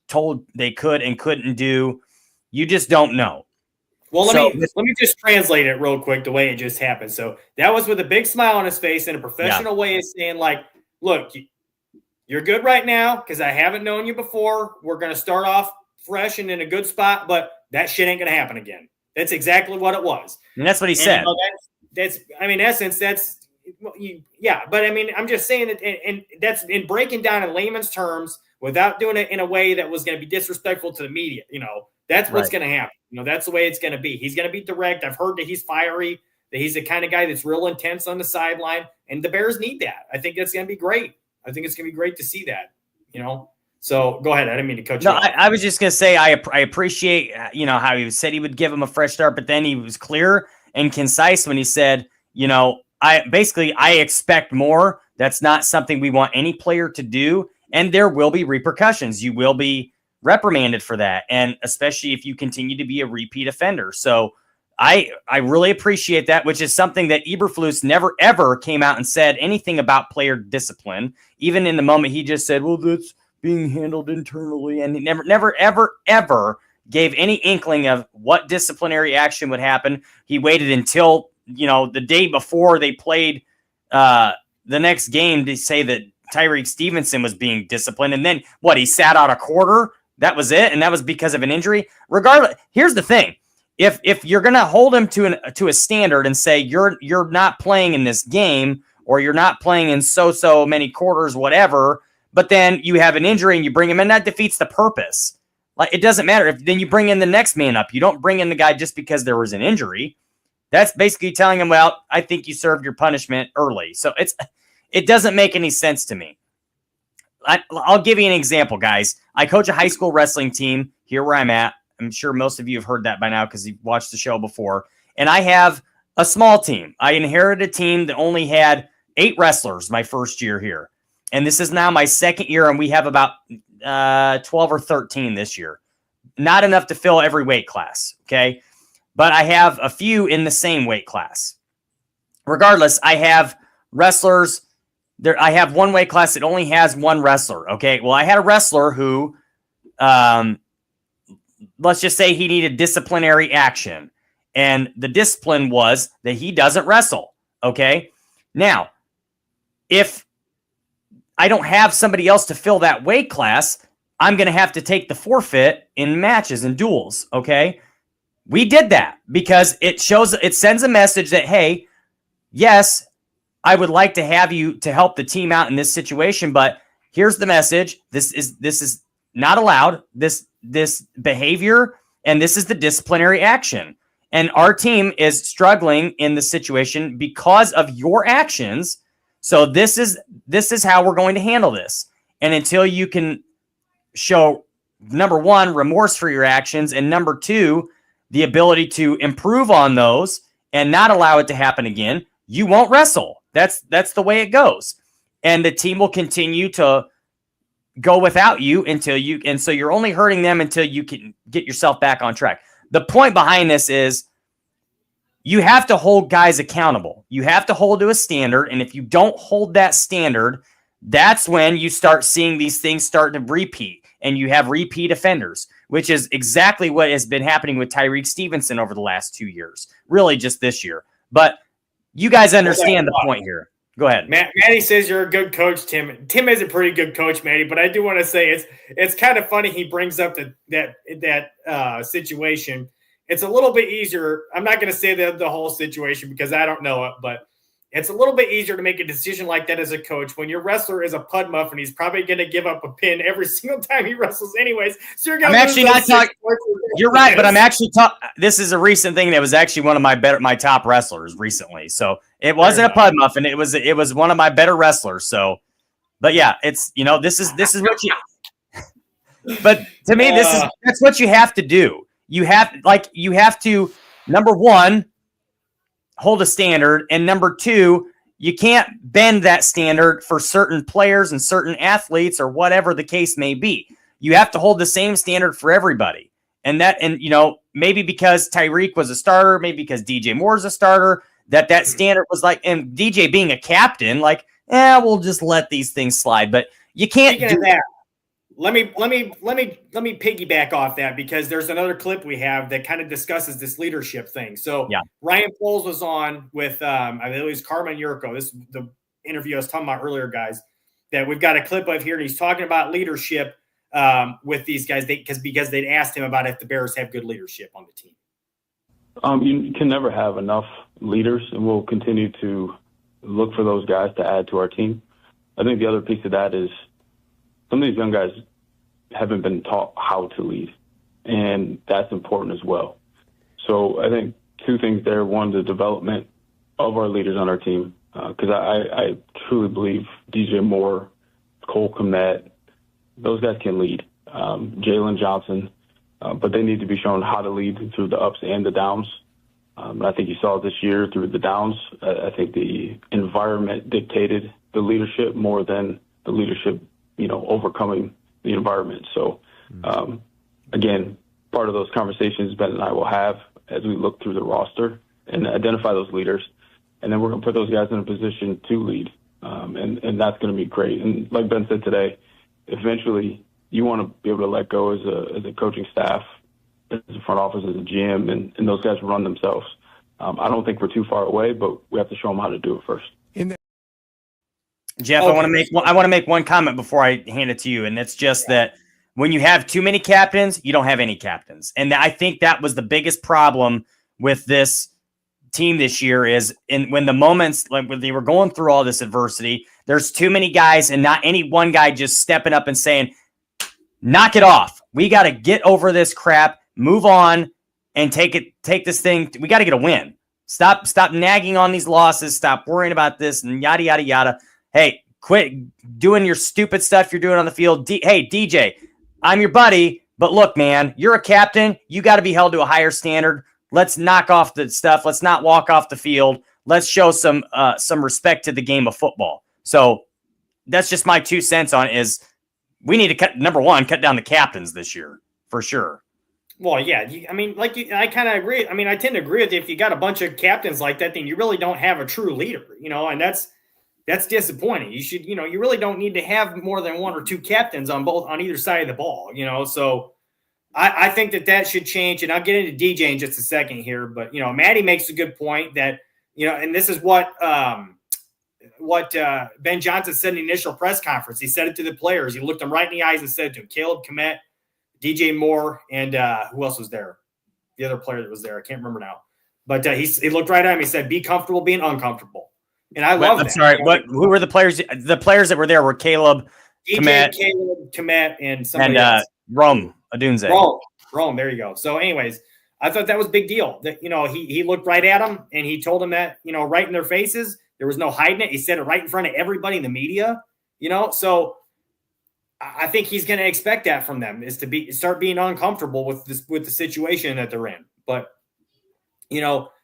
told they could and couldn't do. You just don't know. Well, let me just translate it real quick the way it just happened. So that was with a big smile on his face in a professional way of saying, like, look, you're good right now because I haven't known you before. We're going to start off fresh and in a good spot, but that shit ain't going to happen again. That's exactly what it was. And that's what he said. In essence, but I mean, I'm just saying that, and that's in breaking down in layman's terms without doing it in a way that was going to be disrespectful to the media. That's what's going to happen. That's the way it's going to be. He's going to be direct. I've heard that he's fiery, that he's the kind of guy that's real intense on the sideline, and the Bears need that. I think that's going to be great. I think it's going to be great to see that, So go ahead. I didn't mean to cut you off. I was just going to say I appreciate, how he said he would give him a fresh start, but then he was clear and concise when he said, I expect more. That's not something we want any player to do, and there will be repercussions. You will be reprimanded for that, and especially if you continue to be a repeat offender. So I really appreciate that, which is something that Eberflus never, ever came out and said anything about player discipline. Even in the moment, he just said, well, that's being handled internally. And he never, ever, ever gave any inkling of what disciplinary action would happen. He waited until, the day before they played the next game to say that Tyreek Stevenson was being disciplined. And then he sat out a quarter. That was it. And that was because of an injury. Regardless, here's the thing. If you're going to hold him to a standard and say you're not playing in this game, or you're not playing in so many quarters, whatever, but then you have an injury and you bring him in, that defeats the purpose. Like, it doesn't matter if then you bring in the next man up. You don't bring in the guy just because there was an injury. That's basically telling him, well, I think you served your punishment early. So it doesn't make any sense to me. I'll give you an example, guys. I coach a high school wrestling team here where I'm at. I'm sure most of you have heard that by now because you've watched the show before. And I have a small team. I inherited a team that only had 8 wrestlers my first year here. And this is now my second year, and we have about 12 or 13 this year. not enough to fill every weight class. Okay. But I have a few in the same weight class. Regardless, I have wrestlers there. I have one weight class that only has one wrestler. Okay. Well, I had a wrestler who, let's just say he needed disciplinary action. And the discipline was that he doesn't wrestle. Okay. Now, if I don't have somebody else to fill that weight class, I'm going to have to take the forfeit in matches and duels. Okay. We did that because it sends a message that, hey, yes, I would like to have you to help the team out in this situation, but here's the message. This is not allowed. This behavior, and this is the disciplinary action. And our team is struggling in the situation because of your actions. So this is how we're going to handle this. And until you can show, number one, remorse for your actions, and number two, the ability to improve on those and not allow it to happen again, you won't wrestle. That's the way it goes. And the team will continue to go without you and so you're only hurting them until you can get yourself back on track. The point behind this is you have to hold guys accountable. You have to hold to a standard. And if you don't hold that standard, that's when you start seeing these things start to repeat and you have repeat offenders, which is exactly what has been happening with Tyreek Stevenson over the last 2 years, really just this year. But you guys understand the point here. Go ahead. Matty says you're a good coach, Tim. Tim is a pretty good coach, Matty, but I do want to say it's kind of funny he brings up that situation. It's a little bit easier. I'm not going to say the whole situation because I don't know it, but it's a little bit easier to make a decision like that as a coach when your wrestler is a pud muffin. He's probably going to give up a pin every single time he wrestles anyways. So you're going to actually not talking. You're right, but I'm actually talking. This is a recent thing that was actually one of my top wrestlers recently. So it wasn't a pud muffin. It was one of my better wrestlers. So, but yeah, it's, this is what you, but to me, that's what you have to do. You have to, number one, hold a standard, and number two, you can't bend that standard for certain players and certain athletes or whatever the case may be. You have to hold the same standard for everybody. And maybe because Tyreek was a starter, maybe because DJ Moore is a starter, that standard was like, and DJ being a captain, we'll just let these things slide. But you can't do that. Let me piggyback off that because there's another clip we have that kind of discusses this leadership thing. So yeah. Ryan Poles was on with I think it was Carmen Yurko. This is the interview I was talking about earlier, guys, that we've got a clip of here, and he's talking about leadership with these guys because they'd asked him about if the Bears have good leadership on the team. You can never have enough leaders, and we'll continue to look for those guys to add to our team. I think the other piece of that is some of these young guys haven't been taught how to lead, and that's important as well. So I think two things there. One, the development of our leaders on our team, because I truly believe DJ Moore, Cole Kmet, those guys can lead. Jalen Johnson, but they need to be shown how to lead through the ups and the downs. And I think you saw it this year through the downs. I think the environment dictated the leadership more than the leadership, overcoming the environment. So, again, part of those conversations Ben and I will have as we look through the roster and identify those leaders. And then we're going to put those guys in a position to lead. And that's going to be great. And like Ben said today, eventually you want to be able to let go as a coaching staff, as a front office, as a GM, and those guys run themselves. I don't think we're too far away, but we have to show them how to do it first. Jeff, okay. I want to make one comment before I hand it to you, and it's just that when you have too many captains, you don't have any captains, and I think that was the biggest problem with this team this year is when the moments when they were going through all this adversity, there's too many guys and not any one guy just stepping up and saying, "Knock it off. We got to get over this crap, move on, and take this thing. We got to get a win. Stop nagging on these losses. Stop worrying about this and yada yada yada." Hey, quit doing your stupid stuff you're doing on the field. Hey, DJ, I'm your buddy, but look, man, you're a captain. You got to be held to a higher standard. Let's knock off the stuff. Let's not walk off the field. Let's show some respect to the game of football. So that's just my 2 cents on it is we need to cut down the captains this year for sure. Well, yeah. I kind of agree. I mean, I tend to agree with you. If you got a bunch of captains like that, then you really don't have a true leader, and that's disappointing. You should, you really don't need to have more than one or two captains on either side of the ball, So I think that should change. And I'll get into DJ in just a second here. But, Maddie makes a good point that, and this is what Ben Johnson said in the initial press conference. He said it to the players. He looked them right in the eyes and said to them, Caleb, Kmet, DJ Moore, and who else was there? The other player that was there. I can't remember now. But he looked right at him. He said, be comfortable being uncomfortable. And I love that. I'm sorry. Who were the players? The players that were there were Caleb, Kmet, and somebody else. Rome Odunze. Rome. There you go. So, anyways, I thought that was a big deal. That he looked right at them and he told them that right in their faces. There was no hiding it. He said it right in front of everybody in the media. So I think he's going to expect that from them is to start being uncomfortable with the situation that they're in. But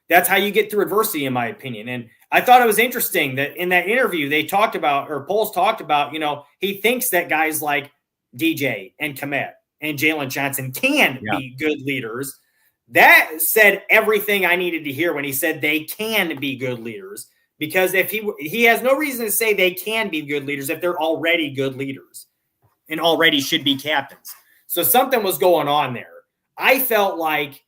that's how you get through adversity, in my opinion. And I thought it was interesting that in that interview they talked about, or Poles talked about, he thinks that guys like DJ and Kmet and Jalen Johnson can be good leaders. That said everything I needed to hear when he said they can be good leaders, because if he has no reason to say they can be good leaders if they're already good leaders and already should be captains. So something was going on there. I felt like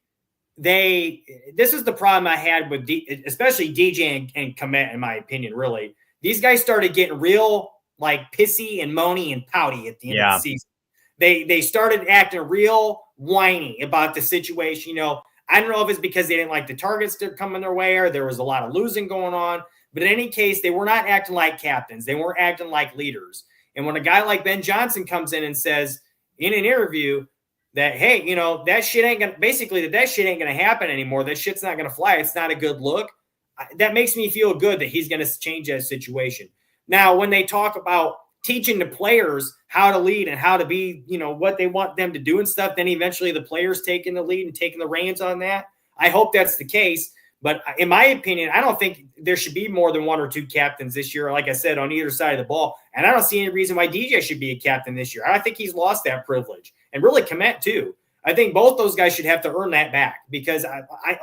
this is the problem I had with especially DJ and Kmet, in my opinion, really. These guys started getting real like pissy and moany and pouty at the end of the season. They started acting real whiny about the situation. I don't know if it's because they didn't like the targets that are coming their way or there was a lot of losing going on. But in any case, they were not acting like captains. They weren't acting like leaders. And when a guy like Ben Johnson comes in and says in an interview that, hey, that shit ain't going to happen anymore. That shit's not going to fly. It's not a good look. That makes me feel good that he's going to change that situation. Now, when they talk about teaching the players how to lead and how to be, what they want them to do and stuff, then eventually the players taking the lead and taking the reins on that. I hope that's the case. But in my opinion, I don't think there should be more than one or two captains this year, like I said, on either side of the ball. And I don't see any reason why DJ should be a captain this year. I think he's lost that privilege. And really Kmet too. I think both those guys should have to earn that back because,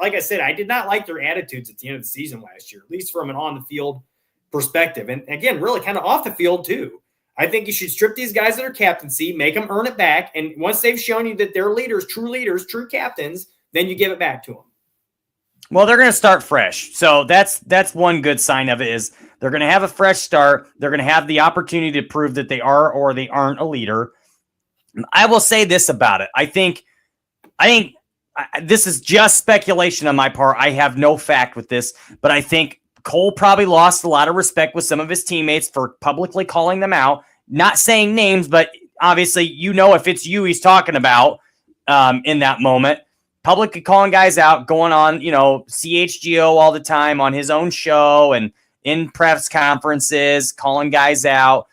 like I said, I did not like their attitudes at the end of the season last year, at least from an on-the-field perspective. And again, really kind of off the field too. I think you should strip these guys of their captaincy, make them earn it back. And once they've shown you that they're leaders, true captains, then you give it back to them. Well, they're going to start fresh. So that's one good sign of it is they're going to have a fresh start. They're going to have the opportunity to prove that they are or they aren't a leader. I will say this about it. I think this is just speculation on my part. I have no fact with this, but I think Cole probably lost a lot of respect with some of his teammates for publicly calling them out, not saying names, but obviously, if it's you he's talking about in that moment. Publicly calling guys out, going on, CHGO all the time on his own show and in press conferences, calling guys out,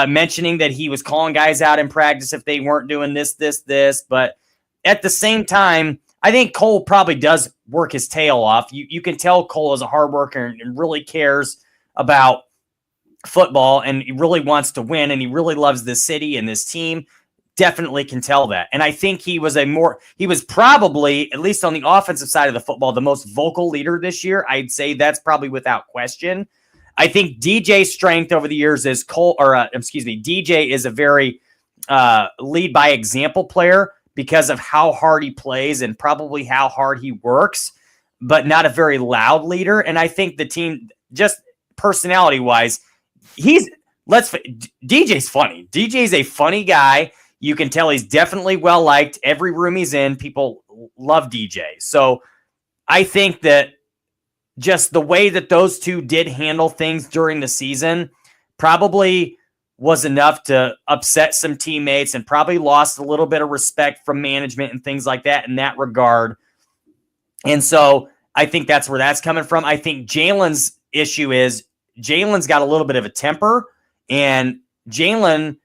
mentioning that he was calling guys out in practice if they weren't doing this. But at the same time, I think Cole probably does work his tail off. You can tell Cole is a hard worker and really cares about football and he really wants to win and he really loves this city and this team. Definitely can tell that. And I think he was probably, at least on the offensive side of the football, the most vocal leader this year. I'd say that's probably without question. I think DJ's strength over the years is DJ is a very lead by example player because of how hard he plays and probably how hard he works, but not a very loud leader. And I think the team, just personality wise, DJ's funny. DJ's a funny guy. You can tell he's definitely well-liked. Every room he's in, people love DJ. So I think that just the way that those two did handle things during the season probably was enough to upset some teammates and probably lost a little bit of respect from management and things like that in that regard. And so I think that's where that's coming from. I think Jalen's issue is Jalen's got a little bit of a temper, and Jalen,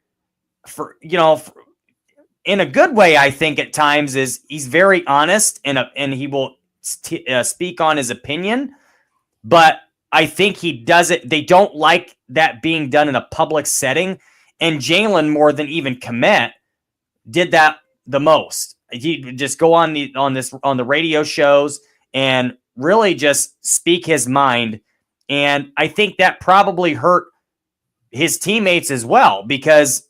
in a good way, I think at times is he's very honest and he will speak on his opinion, but I think he does it. They don't like that being done in a public setting. And Jalen, more than even Kmet, did that the most. He just go on the radio shows and really just speak his mind. And I think that probably hurt his teammates as well, because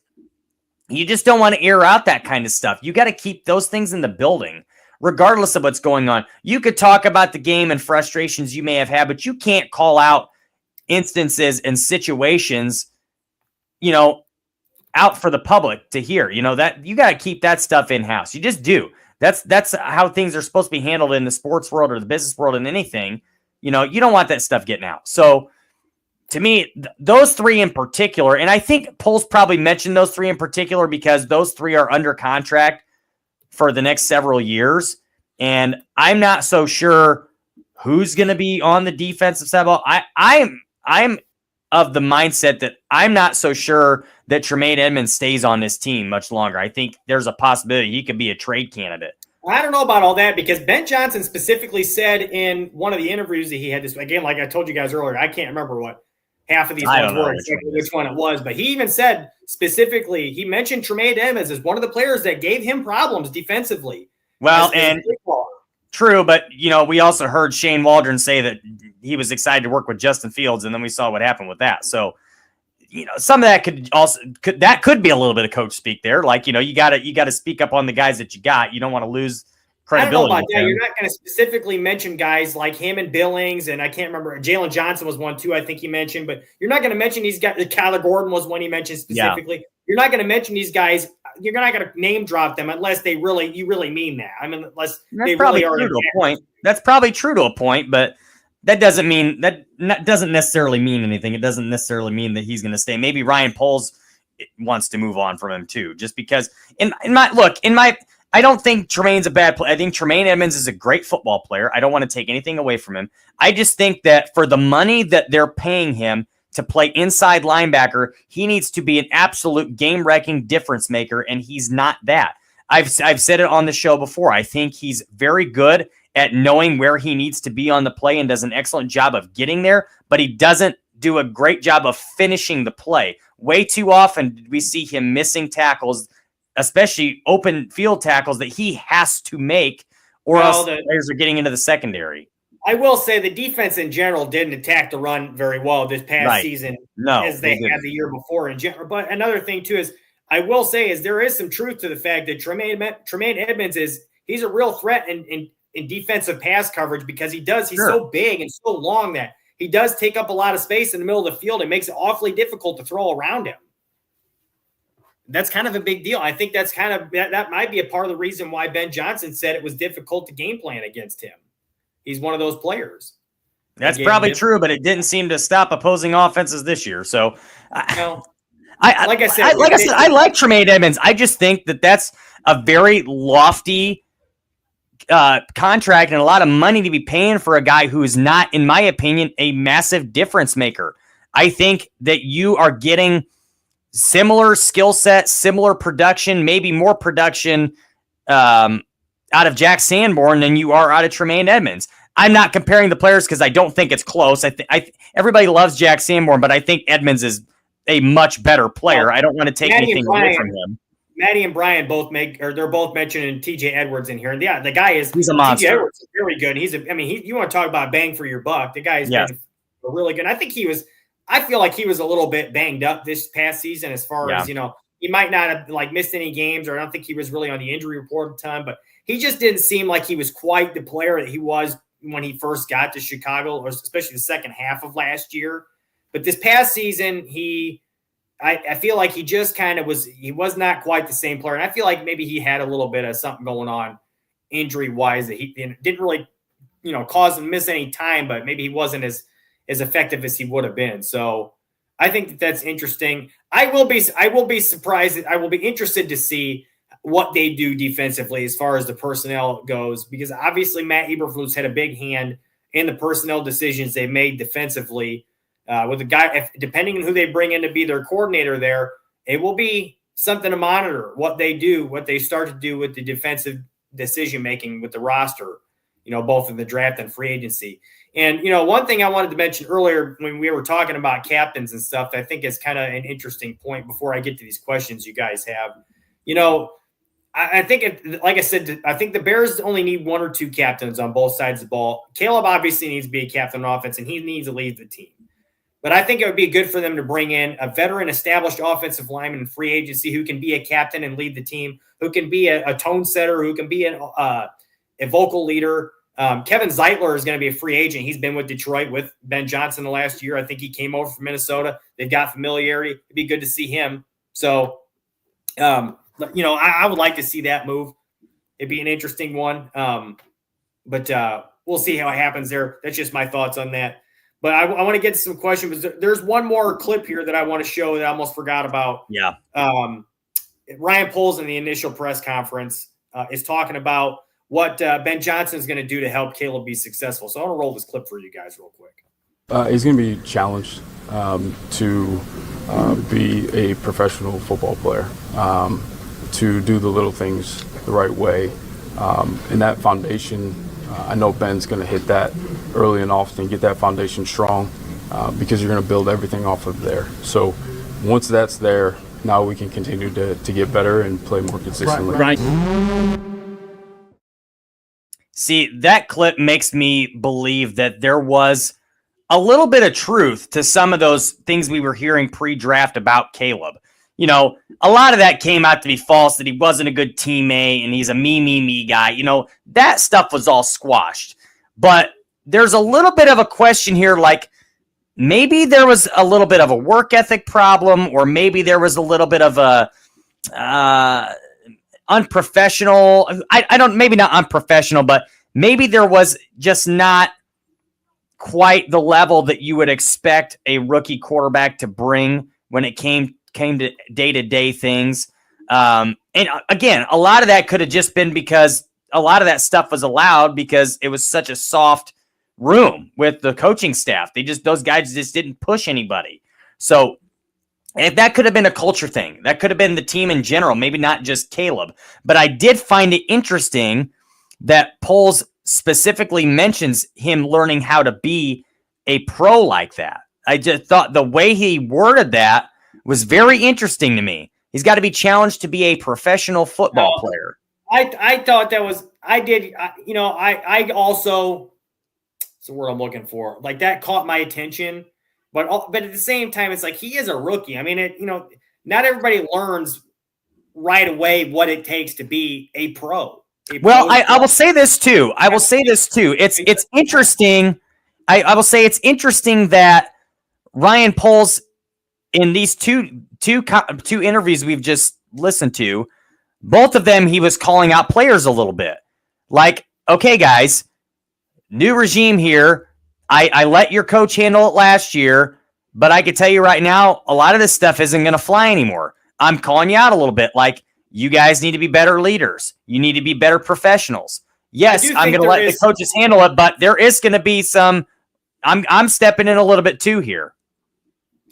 you just don't want to air out that kind of stuff. You got to keep those things in the building, regardless of what's going on. You could talk about the game and frustrations you may have had, but you can't call out instances and situations, out for the public to hear. That you got to keep that stuff in house. You just do. That's how things are supposed to be handled in the sports world or the business world and anything. You don't want that stuff getting out. So to me, those three in particular, and I think Poles probably mentioned those three in particular because those three are under contract for the next several years. And I'm not so sure who's going to be on the defensive side. I'm of the mindset that I'm not so sure that Tremaine Edmonds stays on this team much longer. I think there's a possibility he could be a trade candidate. I don't know about all that, because Ben Johnson specifically said in one of the interviews that he had this, again, like I told you guys earlier, I can't remember what half of these ones were, exactly which one it was, but he even said specifically, he mentioned Tremaine Edmonds as one of the players that gave him problems defensively. Well, and true, but we also heard Shane Waldron say that he was excited to work with Justin Fields, and then we saw what happened with that. So, some of that could be a little bit of coach speak there. Like, you got to speak up on the guys that you got. You don't want to lose credibility. I don't know about that. You're not going to specifically mention guys like him and Billings, and I can't remember. Jalen Johnson was one too, I think he mentioned, but you're not going to mention these guys. Kyler Gordon was one he mentioned specifically. Yeah. You're not going to mention these guys. You're not going to name drop them unless you really mean that. I mean, unless they really are. True to a point. That's probably true to a point, but that doesn't necessarily mean anything. It doesn't necessarily mean that he's going to stay. Maybe Ryan Poles wants to move on from him too, just because. I don't think Tremaine's a bad player. I think Tremaine Edmonds is a great football player. I don't want to take anything away from him. I just think that for the money that they're paying him to play inside linebacker, he needs to be an absolute game-wrecking difference maker, and he's not that. I've said it on the show before. I think he's very good at knowing where he needs to be on the play and does an excellent job of getting there, but he doesn't do a great job of finishing the play. Way too often we see him missing tackles, especially open field tackles that he has to make, or else the players are getting into the secondary. I will say the defense in general didn't attack the run very well this past season as they had the year before in general. But another thing too is I will say is there is some truth to the fact that Tremaine Edmonds he's a real threat in defensive pass coverage, because he's so big and so long that he does take up a lot of space in the middle of the field. It makes it awfully difficult to throw around him. That's kind of a big deal. I think that's that might be a part of the reason why Ben Johnson said it was difficult to game plan against him. He's one of those players. That's probably true, but it didn't seem to stop opposing offenses this year. So, I like Tremaine Edmonds. I just think that that's a very lofty contract and a lot of money to be paying for a guy who is not, in my opinion, a massive difference maker. I think that you are getting similar skill set, similar production, maybe more production out of Jack Sanborn than you are out of Tremaine Edmonds. I'm not comparing the players because I don't think it's close. Everybody loves Jack Sanborn, but I think Edmonds is a much better player. I don't want to take anything away from him. Maddie and Brian they're both mentioning TJ Edwards in here. And yeah, the guy he's a monster. TJ Edwards is very good. You want to talk about bang for your buck. The guy is been really good. I think I feel like he was a little bit banged up this past season as far as, he might not have missed any games, or I don't think he was really on the injury report a ton, but he just didn't seem like he was quite the player that he was when he first got to Chicago, or especially the second half of last year. But this past season, I feel like he just kind of he was not quite the same player. And I feel like maybe he had a little bit of something going on injury-wise that he didn't really, cause him to miss any time, but maybe he wasn't as effective as he would have been. So I think that's interesting. I will be surprised. I will be interested to see what they do defensively as far as the personnel goes, because obviously Matt Eberflus had a big hand in the personnel decisions they made defensively. With the guy, depending on who they bring in to be their coordinator there, it will be something to monitor what they do, what they start to do with the defensive decision-making with the roster, both in the draft and free agency. And, one thing I wanted to mention earlier when we were talking about captains and stuff, I think is kind of an interesting point before I get to these questions you guys have. I think, like I said, I think the Bears only need one or two captains on both sides of the ball. Caleb obviously needs to be a captain on offense, and he needs to lead the team. But I think it would be good for them to bring in a veteran, established offensive lineman in free agency who can be a captain and lead the team, who can be a tone setter, who can be a vocal leader. Kevin Zeitler is going to be a free agent. He's been with Detroit with Ben Johnson the last year. I think he came over from Minnesota. They've got familiarity. It'd be good to see him. So, I would like to see that move. It'd be an interesting one. But we'll see how it happens there. That's just my thoughts on that. But I want to get to some questions. There's one more clip here that I want to show that I almost forgot about. Yeah. Ryan Poles in the initial press conference is talking about what Ben Johnson is going to do to help Caleb be successful. So I want to roll this clip for you guys real quick. He's going to be challenged to be a professional football player, to do the little things the right way. And that foundation, I know Ben's going to hit that early and often, get that foundation strong, because you're going to build everything off of there. So once that's there, now we can continue to get better and play more consistently. Right. See, that clip makes me believe that there was a little bit of truth to some of those things we were hearing pre-draft about Caleb. A lot of that came out to be false, that he wasn't a good teammate and he's a me guy. That stuff was all squashed. But there's a little bit of a question here, like maybe there was a little bit of a work ethic problem, or maybe there was a little bit of a unprofessional. Maybe not unprofessional, but maybe there was just not quite the level that you would expect a rookie quarterback to bring when it came to day-to-day things. And again, a lot of that could have just been because a lot of that stuff was allowed because it was such a soft room with the coaching staff. Those guys just didn't push anybody. So if that could have been a culture thing, that could have been the team in general, maybe not just Caleb. But I did find it interesting that Poles specifically mentions him learning how to be a pro like that. I just thought the way he worded that was very interesting to me. He's got to be challenged to be a professional football player. I thought that was, I also, it's the word I'm looking for. Like that caught my attention, but at the same time, it's like, he is a rookie. I mean, not everybody learns right away what it takes to be a pro. Well, I will say this too. It's interesting. I will say it's interesting that Ryan Poles, in these two interviews we've just listened to, both of them, he was calling out players a little bit. Like, okay, guys, new regime here. I let your coach handle it last year, but I can tell you right now, a lot of this stuff isn't going to fly anymore. I'm calling you out a little bit. Like, you guys need to be better leaders. You need to be better professionals. Yes, I'm going to let the coaches handle it, but there is going to be some. I'm stepping in a little bit too here.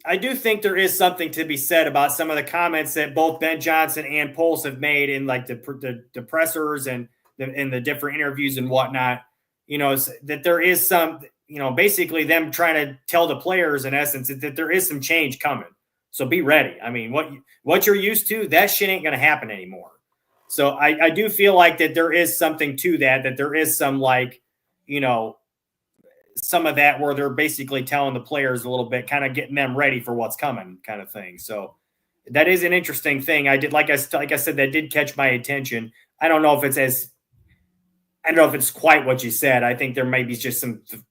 I do think there is something to be said about some of the comments that both Ben Johnson and Poles have made in like the pressers and in the different interviews and whatnot. That there is some, basically them trying to tell the players in essence that there is some change coming. So be ready. I mean, what you're used to, that shit ain't going to happen anymore. So I do feel like that there is something to that there is some some of that where they're basically telling the players a little bit, kind of getting them ready for what's coming kind of thing. So that is an interesting thing. I did, like I said, that did catch my attention. I don't know if it's quite what you said. I think there may be just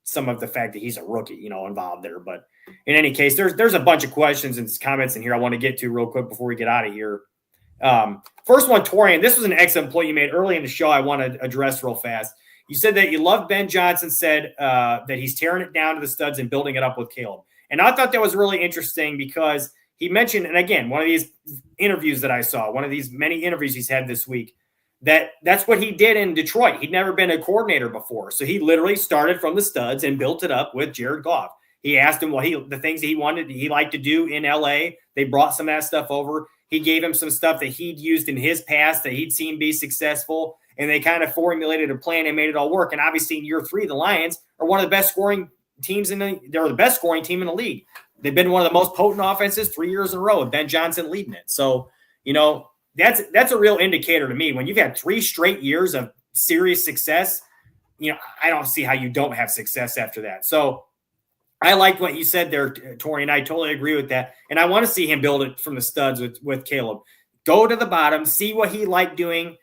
some of the fact that he's a rookie, involved there. But in any case, there's a bunch of questions and comments in here I want to get to real quick before we get out of here. First one, Torian, this was an excellent point you made early in the show I want to address real fast. You said that you love Ben Johnson said that he's tearing it down to the studs and building it up with Caleb. And I thought that was really interesting because he mentioned, and again, one of these interviews that I saw, one of these many interviews he's had this week, that's what he did in Detroit. He'd never been a coordinator before. So he literally started from the studs and built it up with Jared Goff. He asked him the things that he liked to do in LA. They brought some of that stuff over. He gave him some stuff that he'd used in his past that he'd seen be successful. And they kind of formulated a plan and made it all work. And obviously in year 3, the Lions are one of the best scoring teams they're the best scoring team in the league. They've been one of the most potent offenses 3 years in a row with Ben Johnson leading it. So, that's a real indicator to me. When you've had 3 straight years of serious success, I don't see how you don't have success after that. So I like what you said there, Tori, and I totally agree with that. And I want to see him build it from the studs with Caleb. Go to the bottom, see what he liked doing,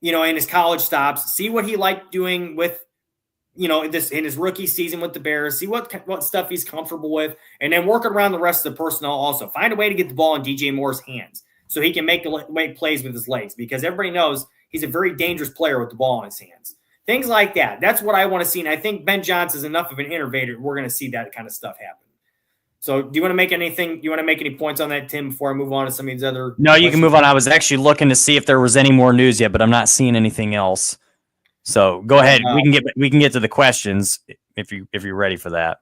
in his college stops, see what he liked doing with, in his rookie season with the Bears, see what stuff he's comfortable with, and then work around the rest of the personnel also. Find a way to get the ball in DJ Moore's hands so he can make plays with his legs, because everybody knows he's a very dangerous player with the ball in his hands. Things like that. That's what I want to see. And I think Ben Johnson is enough of an innovator. We're going to see that kind of stuff happen. So do you want to make anything? You want to make any points on that, Tim, before I move on to some of these other? No, you can move on. I was actually looking to see if there was any more news yet, but I'm not seeing anything else. So go ahead. We can get to the questions if you're ready for that.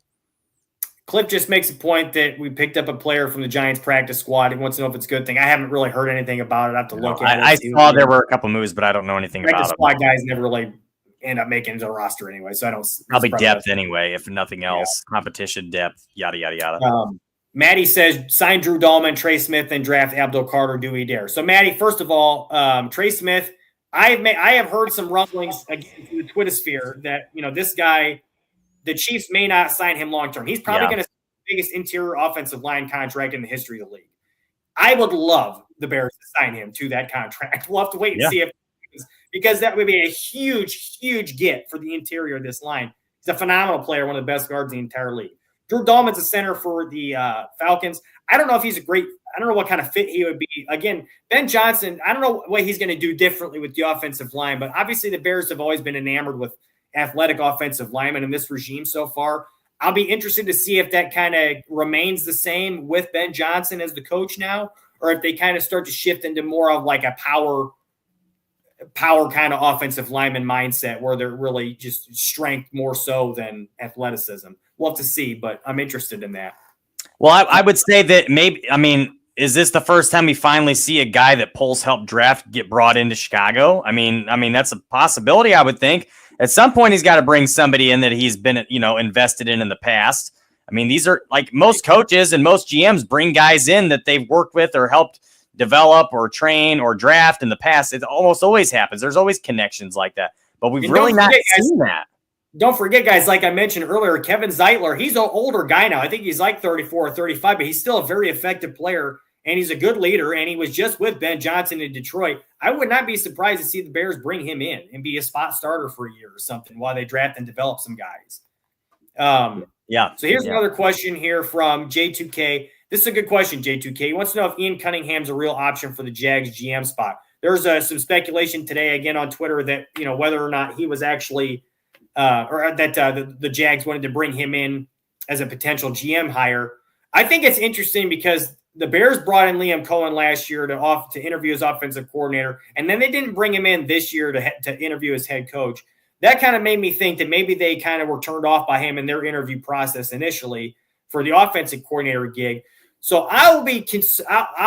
Cliff just makes a point that we picked up a player from the Giants practice squad. He wants to know if it's a good thing. I haven't really heard anything about it. I have to look at it. I saw there were a couple moves, but I don't know anything about it. Squad guys never really end up making the roster anyway, so I don't. Probably depth anyway, if nothing else. Yeah. Competition, depth, yada yada yada. Maddie says sign Drew Dahlman, Trey Smith, and draft Abdul Carter. Do we dare? So Maddie, first of all, Trey Smith. I have heard some rumblings again through the Twitter sphere that this guy, the Chiefs may not sign him long term. He's probably going to see the biggest interior offensive line contract in the history of the league. I would love the Bears to sign him to that contract. We'll have to wait and see if. Because that would be a huge, huge get for the interior of this line. He's a phenomenal player, one of the best guards in the entire league. Drew Dahlman's a center for the Falcons. I don't know if he's I don't know what kind of fit he would be. Again, Ben Johnson, I don't know what he's going to do differently with the offensive line, but obviously the Bears have always been enamored with athletic offensive linemen in this regime so far. I'll be interested to see if that kind of remains the same with Ben Johnson as the coach now, or if they kind of start to shift into more of like a power kind of offensive lineman mindset where they're really just strength more so than athleticism. We'll have to see, but I'm interested in that. Well, I would say that is this the first time we finally see a guy that Poles helped draft get brought into Chicago? I mean, that's a possibility, I would think. At some point, he's got to bring somebody in that he's been, invested in the past. I mean, these are like most coaches and most GMs bring guys in that they've worked with or helped develop or train or draft in the past. It almost always happens. There's always connections like that, but we've really not seen that. Don't forget, guys, like I mentioned earlier, Kevin Zeitler, he's an older guy now. I think he's like 34 or 35, but he's still a very effective player, and he's a good leader, and he was just with Ben Johnson in Detroit. I would not be surprised to see the Bears bring him in and be a spot starter for a year or something while they draft and develop some guys. So here's another question here from J2K. This is a good question, J2K. He wants to know if Ian Cunningham's a real option for the Jags GM spot. There's some speculation today, again, on Twitter that, whether or not he was actually the Jags wanted to bring him in as a potential GM hire. I think it's interesting because the Bears brought in Liam Cohen last year to interview his offensive coordinator, and then they didn't bring him in this year to interview his head coach. That kind of made me think that maybe they kind of were turned off by him in their interview process initially for the offensive coordinator gig. So I'll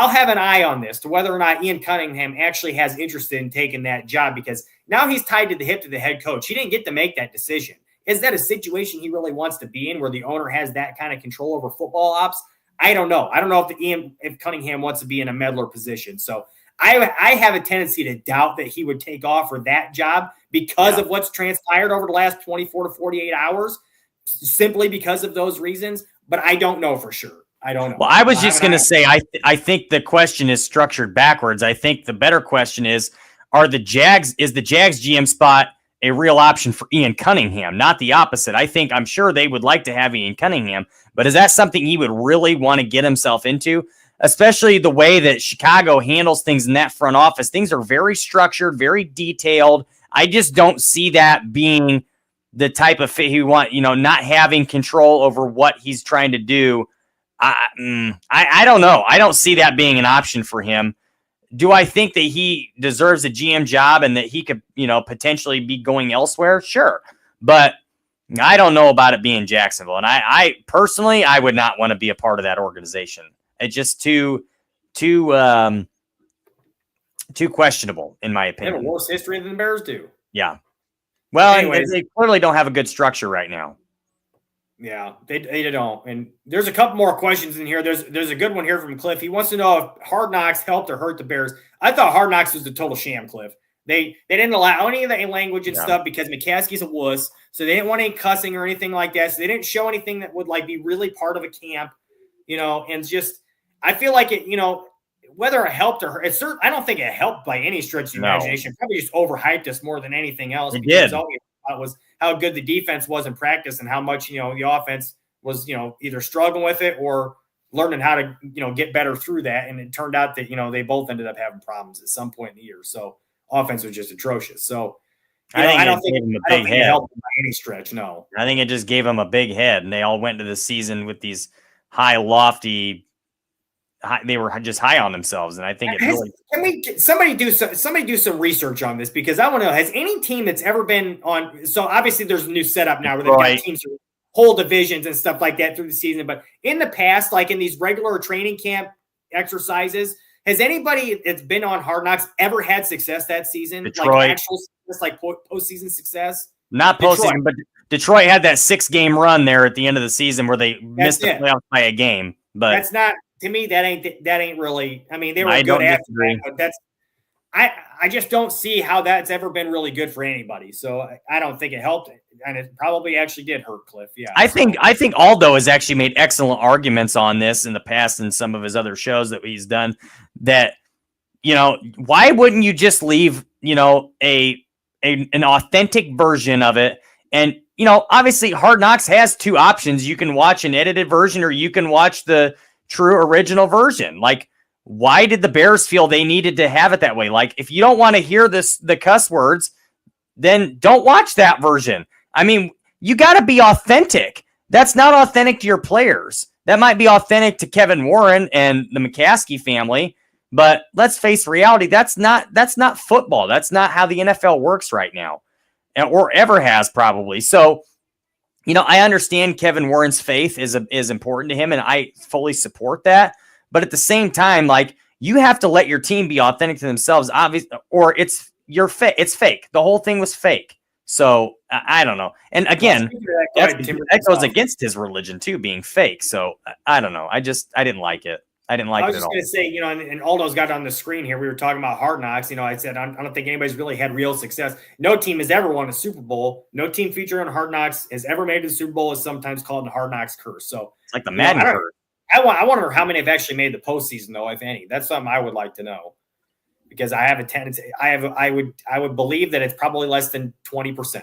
have an eye on this to whether or not Ian Cunningham actually has interest in taking that job, because now he's tied to the hip to the head coach. He didn't get to make that decision. Is that a situation he really wants to be in where the owner has that kind of control over football ops? I don't know. I don't know if Cunningham wants to be in a meddler position. So I have a tendency to doubt that he would take off for that job because of what's transpired over the last 24 to 48 hours, simply because of those reasons. But I don't know for sure. I don't know. Well, I was just going to say, I think the question is structured backwards. I think the better question is the Jags GM spot a real option for Ian Cunningham, not the opposite. I'm sure they would like to have Ian Cunningham, but is that something he would really want to get himself into? Especially the way that Chicago handles things in that front office. Things are very structured, very detailed. I just don't see that being the type of fit he want, not having control over what he's trying to do. I don't know. I don't see that being an option for him. Do I think that he deserves a GM job and that he could, potentially be going elsewhere? Sure. But I don't know about it being Jacksonville. And I personally, I would not want to be a part of that organization. It's just too questionable, in my opinion. They have a worse history than the Bears do. Yeah. Well, anyways, they clearly don't have a good structure right now. Yeah, they don't. And there's a couple more questions in here. There's a good one here from Cliff. He wants to know if Hard Knocks helped or hurt the Bears. I thought Hard Knocks was a total sham, Cliff. They didn't allow any of the language and stuff because McCaskey's a wuss. So they didn't want any cussing or anything like that. So they didn't show anything that would like be really part of a camp, and just I feel like it, whether it helped or hurt, I don't think it helped by any stretch of the imagination. It probably just overhyped us more than anything else. It because did. all we thought was how good the defense was in practice and how much, the offense was, either struggling with it or learning how to, get better through that. And it turned out that, they both ended up having problems at some point in the year. So offense was just atrocious. So I don't think it helped by any stretch. No, I think it just gave them a big head, and they all went into the season with these high, lofty. They were just high on themselves, and I think somebody do some research on this, because I want to know, has any team that's ever been on? So obviously there's a new setup now where they've got teams who hold divisions and stuff like that through the season. But in the past, like in these regular training camp exercises, has anybody that's been on Hard Knocks ever had success that season? Detroit. Like actual success, like postseason success? Not postseason, but Detroit had that 6-game run there at the end of the season where they missed the playoffs by a game. But that's not. To me, that ain't really. I mean, they were good after that, but that's. I just don't see how that's ever been really good for anybody. So I don't think it helped, and it probably actually did hurt Cliff. Yeah, I think Aldo has actually made excellent arguments on this in the past in some of his other shows that he's done. That why wouldn't you just leave an authentic version of it? And obviously, Hard Knocks has two options. You can watch an edited version, or you can watch the true original version. Like, why did the Bears feel they needed to have it that way? Like, if you don't want to hear the cuss words, then don't watch that version. I mean, you got to be authentic. That's not authentic to your players. That might be authentic to Kevin Warren and the McCaskey family, but let's face reality. That's not football. That's not how the NFL works right now, or ever has probably. So, I understand Kevin Warren's faith is important to him, and I fully support that. But at the same time, like, you have to let your team be authentic to themselves, obviously, or it's fake. The whole thing was fake. So I don't know. And again, that goes against his religion too, being fake. So I don't know. I didn't like it. I didn't like it at all. I was just going to say, and Aldo's got on the screen here. We were talking about Hard Knocks. I said, I don't think anybody's really had real success. No team has ever won a Super Bowl. No team featured on Hard Knocks has ever made it to the Super Bowl. Is sometimes called the Hard Knocks curse. So it's like the Madden curse. I wonder how many have actually made the postseason, though, if any. That's something I would like to know, because I have a tendency. I would believe that it's probably less than 20%.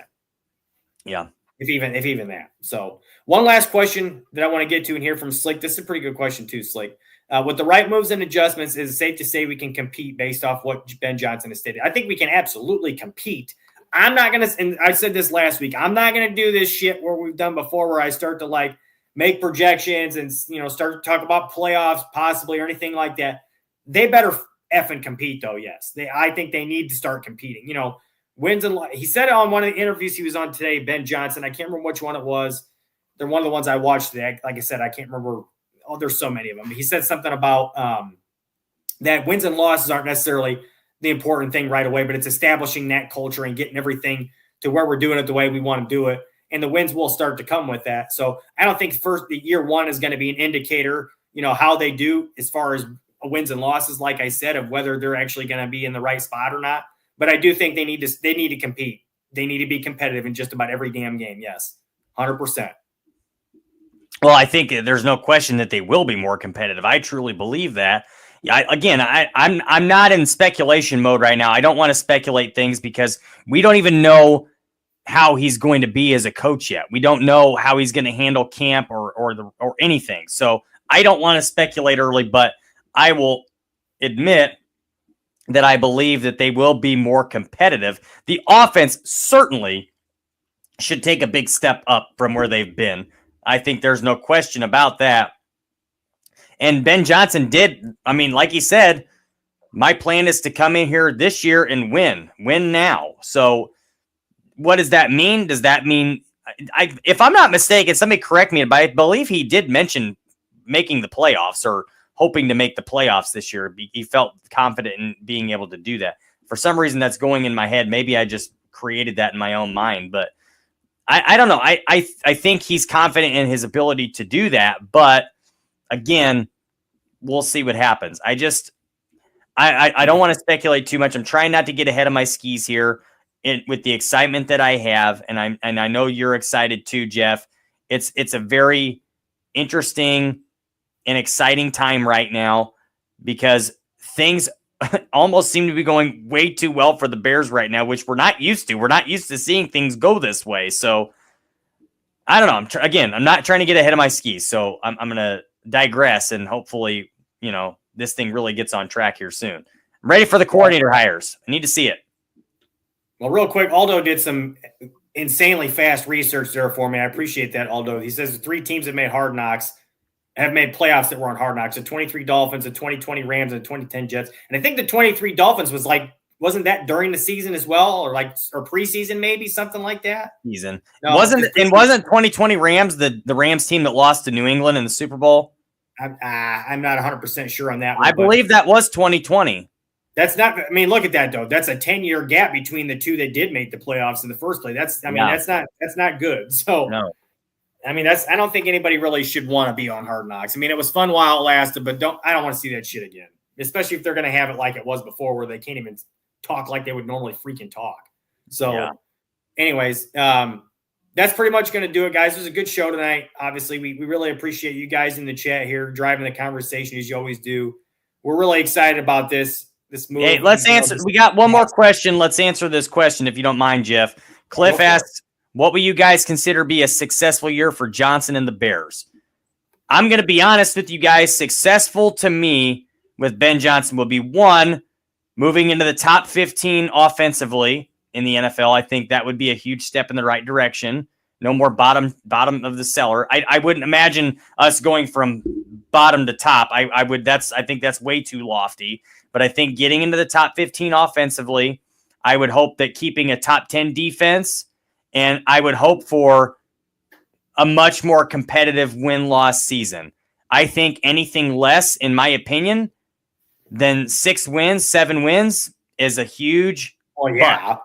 Yeah. If even that. So one last question that I want to get to in here from Slick. This is a pretty good question too, Slick. With the right moves and adjustments, is it safe to say we can compete based off what Ben Johnson has stated? I think we can absolutely compete. I'm not going to, and I said this last week, I'm not going to do this shit where we've done before, where I start to like make projections and, start to talk about playoffs possibly or anything like that. They better effing compete though. Yes. I think they need to start competing, wins and he said it on one of the interviews he was on today, Ben Johnson. I can't remember which one it was. They're one of the ones I watched today. Like I said, I can't remember. Oh, there's so many of them. He said something about that wins and losses aren't necessarily the important thing right away, but it's establishing that culture and getting everything to where we're doing it the way we want to do it. And the wins will start to come with that. So I don't think the year one is going to be an indicator, how they do as far as wins and losses, like I said, of whether they're actually going to be in the right spot or not. But I do think they need to compete. They need to be competitive in just about every damn game. Yes, 100%. Well, I think there's no question that they will be more competitive. I truly believe that. I'm not in speculation mode right now. I don't want to speculate things because we don't even know how he's going to be as a coach yet. We don't know how he's going to handle camp or anything. So I don't want to speculate early, but I will admit that I believe that they will be more competitive. The offense certainly should take a big step up from where they've been. I think there's no question about that. And Ben Johnson did. I mean, like he said, my plan is to come in here this year and win now. So what does that mean? Does that mean, if I'm not mistaken, somebody correct me, but I believe he did mention making the playoffs or hoping to make the playoffs this year. He felt confident in being able to do that. For some reason, that's going in my head. Maybe I just created that in my own mind, but I don't know. I think he's confident in his ability to do that, but again, we'll see what happens. I don't want to speculate too much. I'm trying not to get ahead of my skis here with the excitement that I have, and I know you're excited too, Jeff. It's a very interesting and exciting time right now because things almost seem to be going way too well for the Bears right now, which we're not used to. We're not used to seeing things go this way. So I don't know. I'm not trying to get ahead of my skis. So I'm going to digress and hopefully, this thing really gets on track here soon. I'm ready for the coordinator hires. I need to see it. Well, real quick, Aldo did some insanely fast research there for me. I appreciate that, Aldo. He says the 3 teams that made Hard Knocks have made playoffs that were on Hard Knocks: the 23 Dolphins, the 2020 Rams, and the 2010 Jets. And I think the 23 Dolphins wasn't that during the season as well, or preseason maybe, something like that? Season. No, wasn't 2020 Rams the Rams team that lost to New England in the Super Bowl? I'm not 100% sure on that one. I believe that was 2020. That's not. I mean, look at that though. That's a 10-year gap between the two that did make the playoffs in the first place. That's not good. So no. I mean, I don't think anybody really should want to be on Hard Knocks. I mean, it was fun while it lasted, but I don't want to see that shit again, especially if they're going to have it like it was before where they can't even talk like they would normally freaking talk. So anyways, that's pretty much going to do it, guys. It was a good show tonight. Obviously, we really appreciate you guys in the chat here driving the conversation as you always do. We're really excited about this move. Hey, let's answer. We got one more question. Let's answer this question if you don't mind, Jeff. Cliff asks, what will you guys consider be a successful year for Johnson and the Bears? I'm going to be honest with you guys. Successful to me with Ben Johnson will be, 1, moving into the top 15 offensively in the NFL. I think that would be a huge step in the right direction. No more bottom of the cellar. I wouldn't imagine us going from bottom to top. I think that's way too lofty. But I think getting into the top 15 offensively, I would hope that keeping a top 10 defense, and I would hope for a much more competitive win-loss season. I think anything less, in my opinion, than 6 wins, 7 wins is a huge yeah.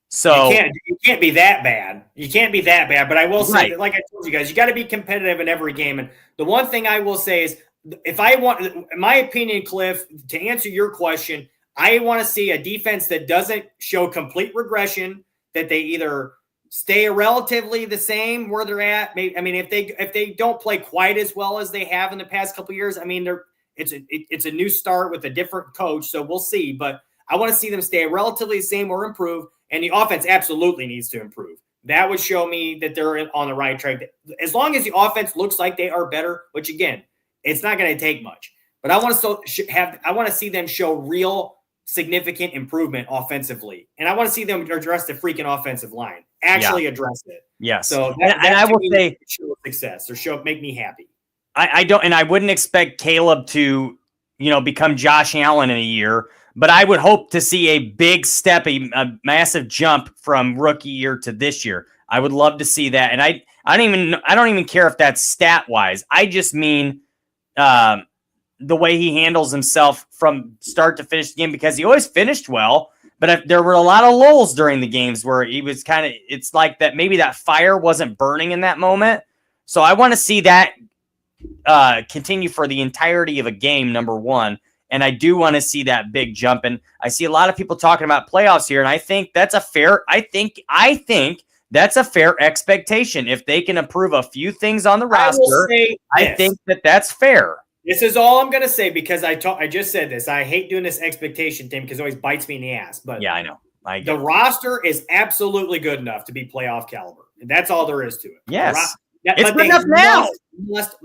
So you can't be that bad. You can't be that bad. But I will say that, like I told you guys, you got to be competitive in every game. And the one thing I will say is, if I want, in my opinion, Cliff, to answer your question, I want to see a defense that doesn't show complete regression, that they either stay relatively the same where they're at. Maybe, I mean, if they don't play quite as well as they have in the past couple of years, I mean, it's a new start with a different coach, so we'll see. But I want to see them stay relatively the same or improve, and the offense absolutely needs to improve. That would show me that they're on the right track. As long as the offense looks like they are better, which again, it's not going to take much. But I want to see them show real significant improvement offensively, and I want to see them address the freaking offensive line. Actually address it. Yes. So and I will say show success or make me happy. I don't, and I wouldn't expect Caleb to, become Josh Allen in a year, but I would hope to see a big step, a massive jump from rookie year to this year. I would love to see that. And I don't even care if that's stat wise. I just mean the way he handles himself from start to finish the game, because he always finished well. But there were a lot of lulls during the games where he was it's like that maybe that fire wasn't burning in that moment. So I want to see that continue for the entirety of a game, number one. And I do want to see that big jump. And I see a lot of people talking about playoffs here, and I think that's a fair, I think that's a fair expectation. If they can improve a few things on the roster, I think that's fair. This is all I'm going to say, because I just said this. I hate doing this expectation thing because it always bites me in the ass. But yeah, I know. The roster is absolutely good enough to be playoff caliber. And that's all there is to it. Yes. It's good enough now. Must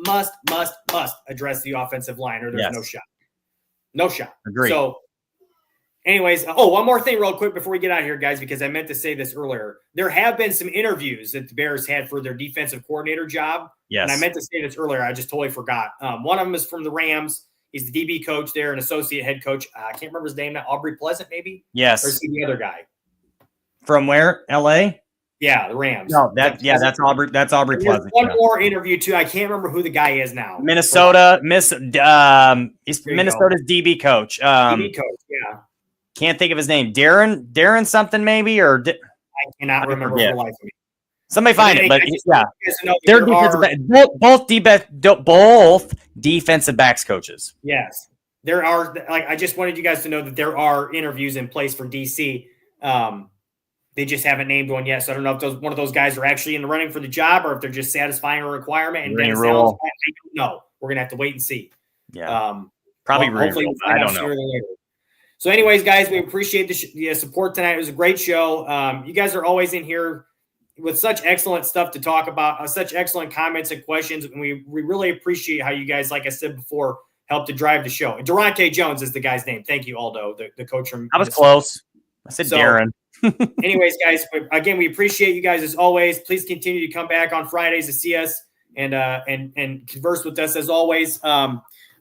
address the offensive line, or there's no shot. No shot. Agreed. So anyways, one more thing real quick before we get out of here, guys, because I meant to say this earlier. There have been some interviews that the Bears had for their defensive coordinator job. Yes. And I meant to say this earlier. I just totally forgot. One of them is from the Rams. He's the DB coach there, an associate head coach. I can't remember his name now. Aubrey Pleasant, maybe? Yes. Or is he the other guy? From where? L.A.? Yeah, the Rams. No, that's Aubrey. That's Aubrey Pleasant. One more interview too. I can't remember who the guy is now. Minnesota. He's Minnesota's DB coach. DB coach. Yeah. Can't think of his name. Darren something maybe, or I cannot remember for the life of me. Somebody find it, but I just yeah, want you guys to know that they're there are- both defensive backs coaches. Yes, there are. Like, I just wanted you guys to know that there are interviews in place for DC. They just haven't named one yet, so I don't know if one of those guys are actually in the running for the job or if they're just satisfying a requirement. And Dennis Allen's, I don't know. We're gonna have to wait and see. Yeah, probably. Hopefully, I don't know. So, anyways, guys, we appreciate the support tonight. It was a great show. You guys are always in here with such excellent stuff to talk about, such excellent comments and questions, and we really appreciate how you guys, like I said before, help to drive the show. Durante Jones is the guy's name. Thank you, Aldo, the coach from. I was close. I said Darren. Anyways, guys, again, we appreciate you guys as always. Please continue to come back on Fridays to see us and converse with us as always.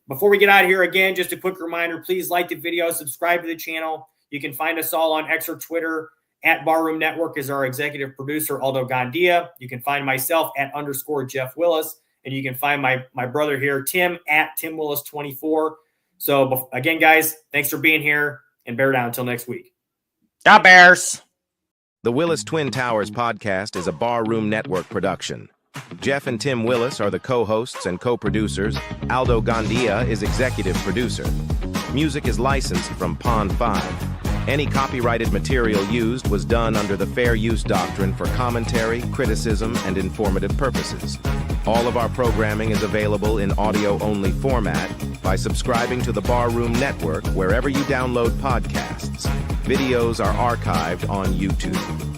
Before we get out of here, again, just a quick reminder, please like the video, subscribe to the channel. You can find us all on X or Twitter. At Barroom Network is our executive producer, Aldo Gandia. You can find myself at _Jeff Willis. And you can find my brother here, Tim, at Tim Willis 24. So, again, guys, thanks for being here, and bear down until next week. Got Bears. The Willis Twin Towers podcast is a Barroom Network production. Jeff and Tim Willis are the co-hosts and co-producers. Aldo Gandia is executive producer. Music is licensed from Pond 5. Any copyrighted material used was done under the Fair Use Doctrine for commentary, criticism, and informative purposes. All of our programming is available in audio-only format by subscribing to the Barroom Network wherever you download podcasts. Videos are archived on YouTube.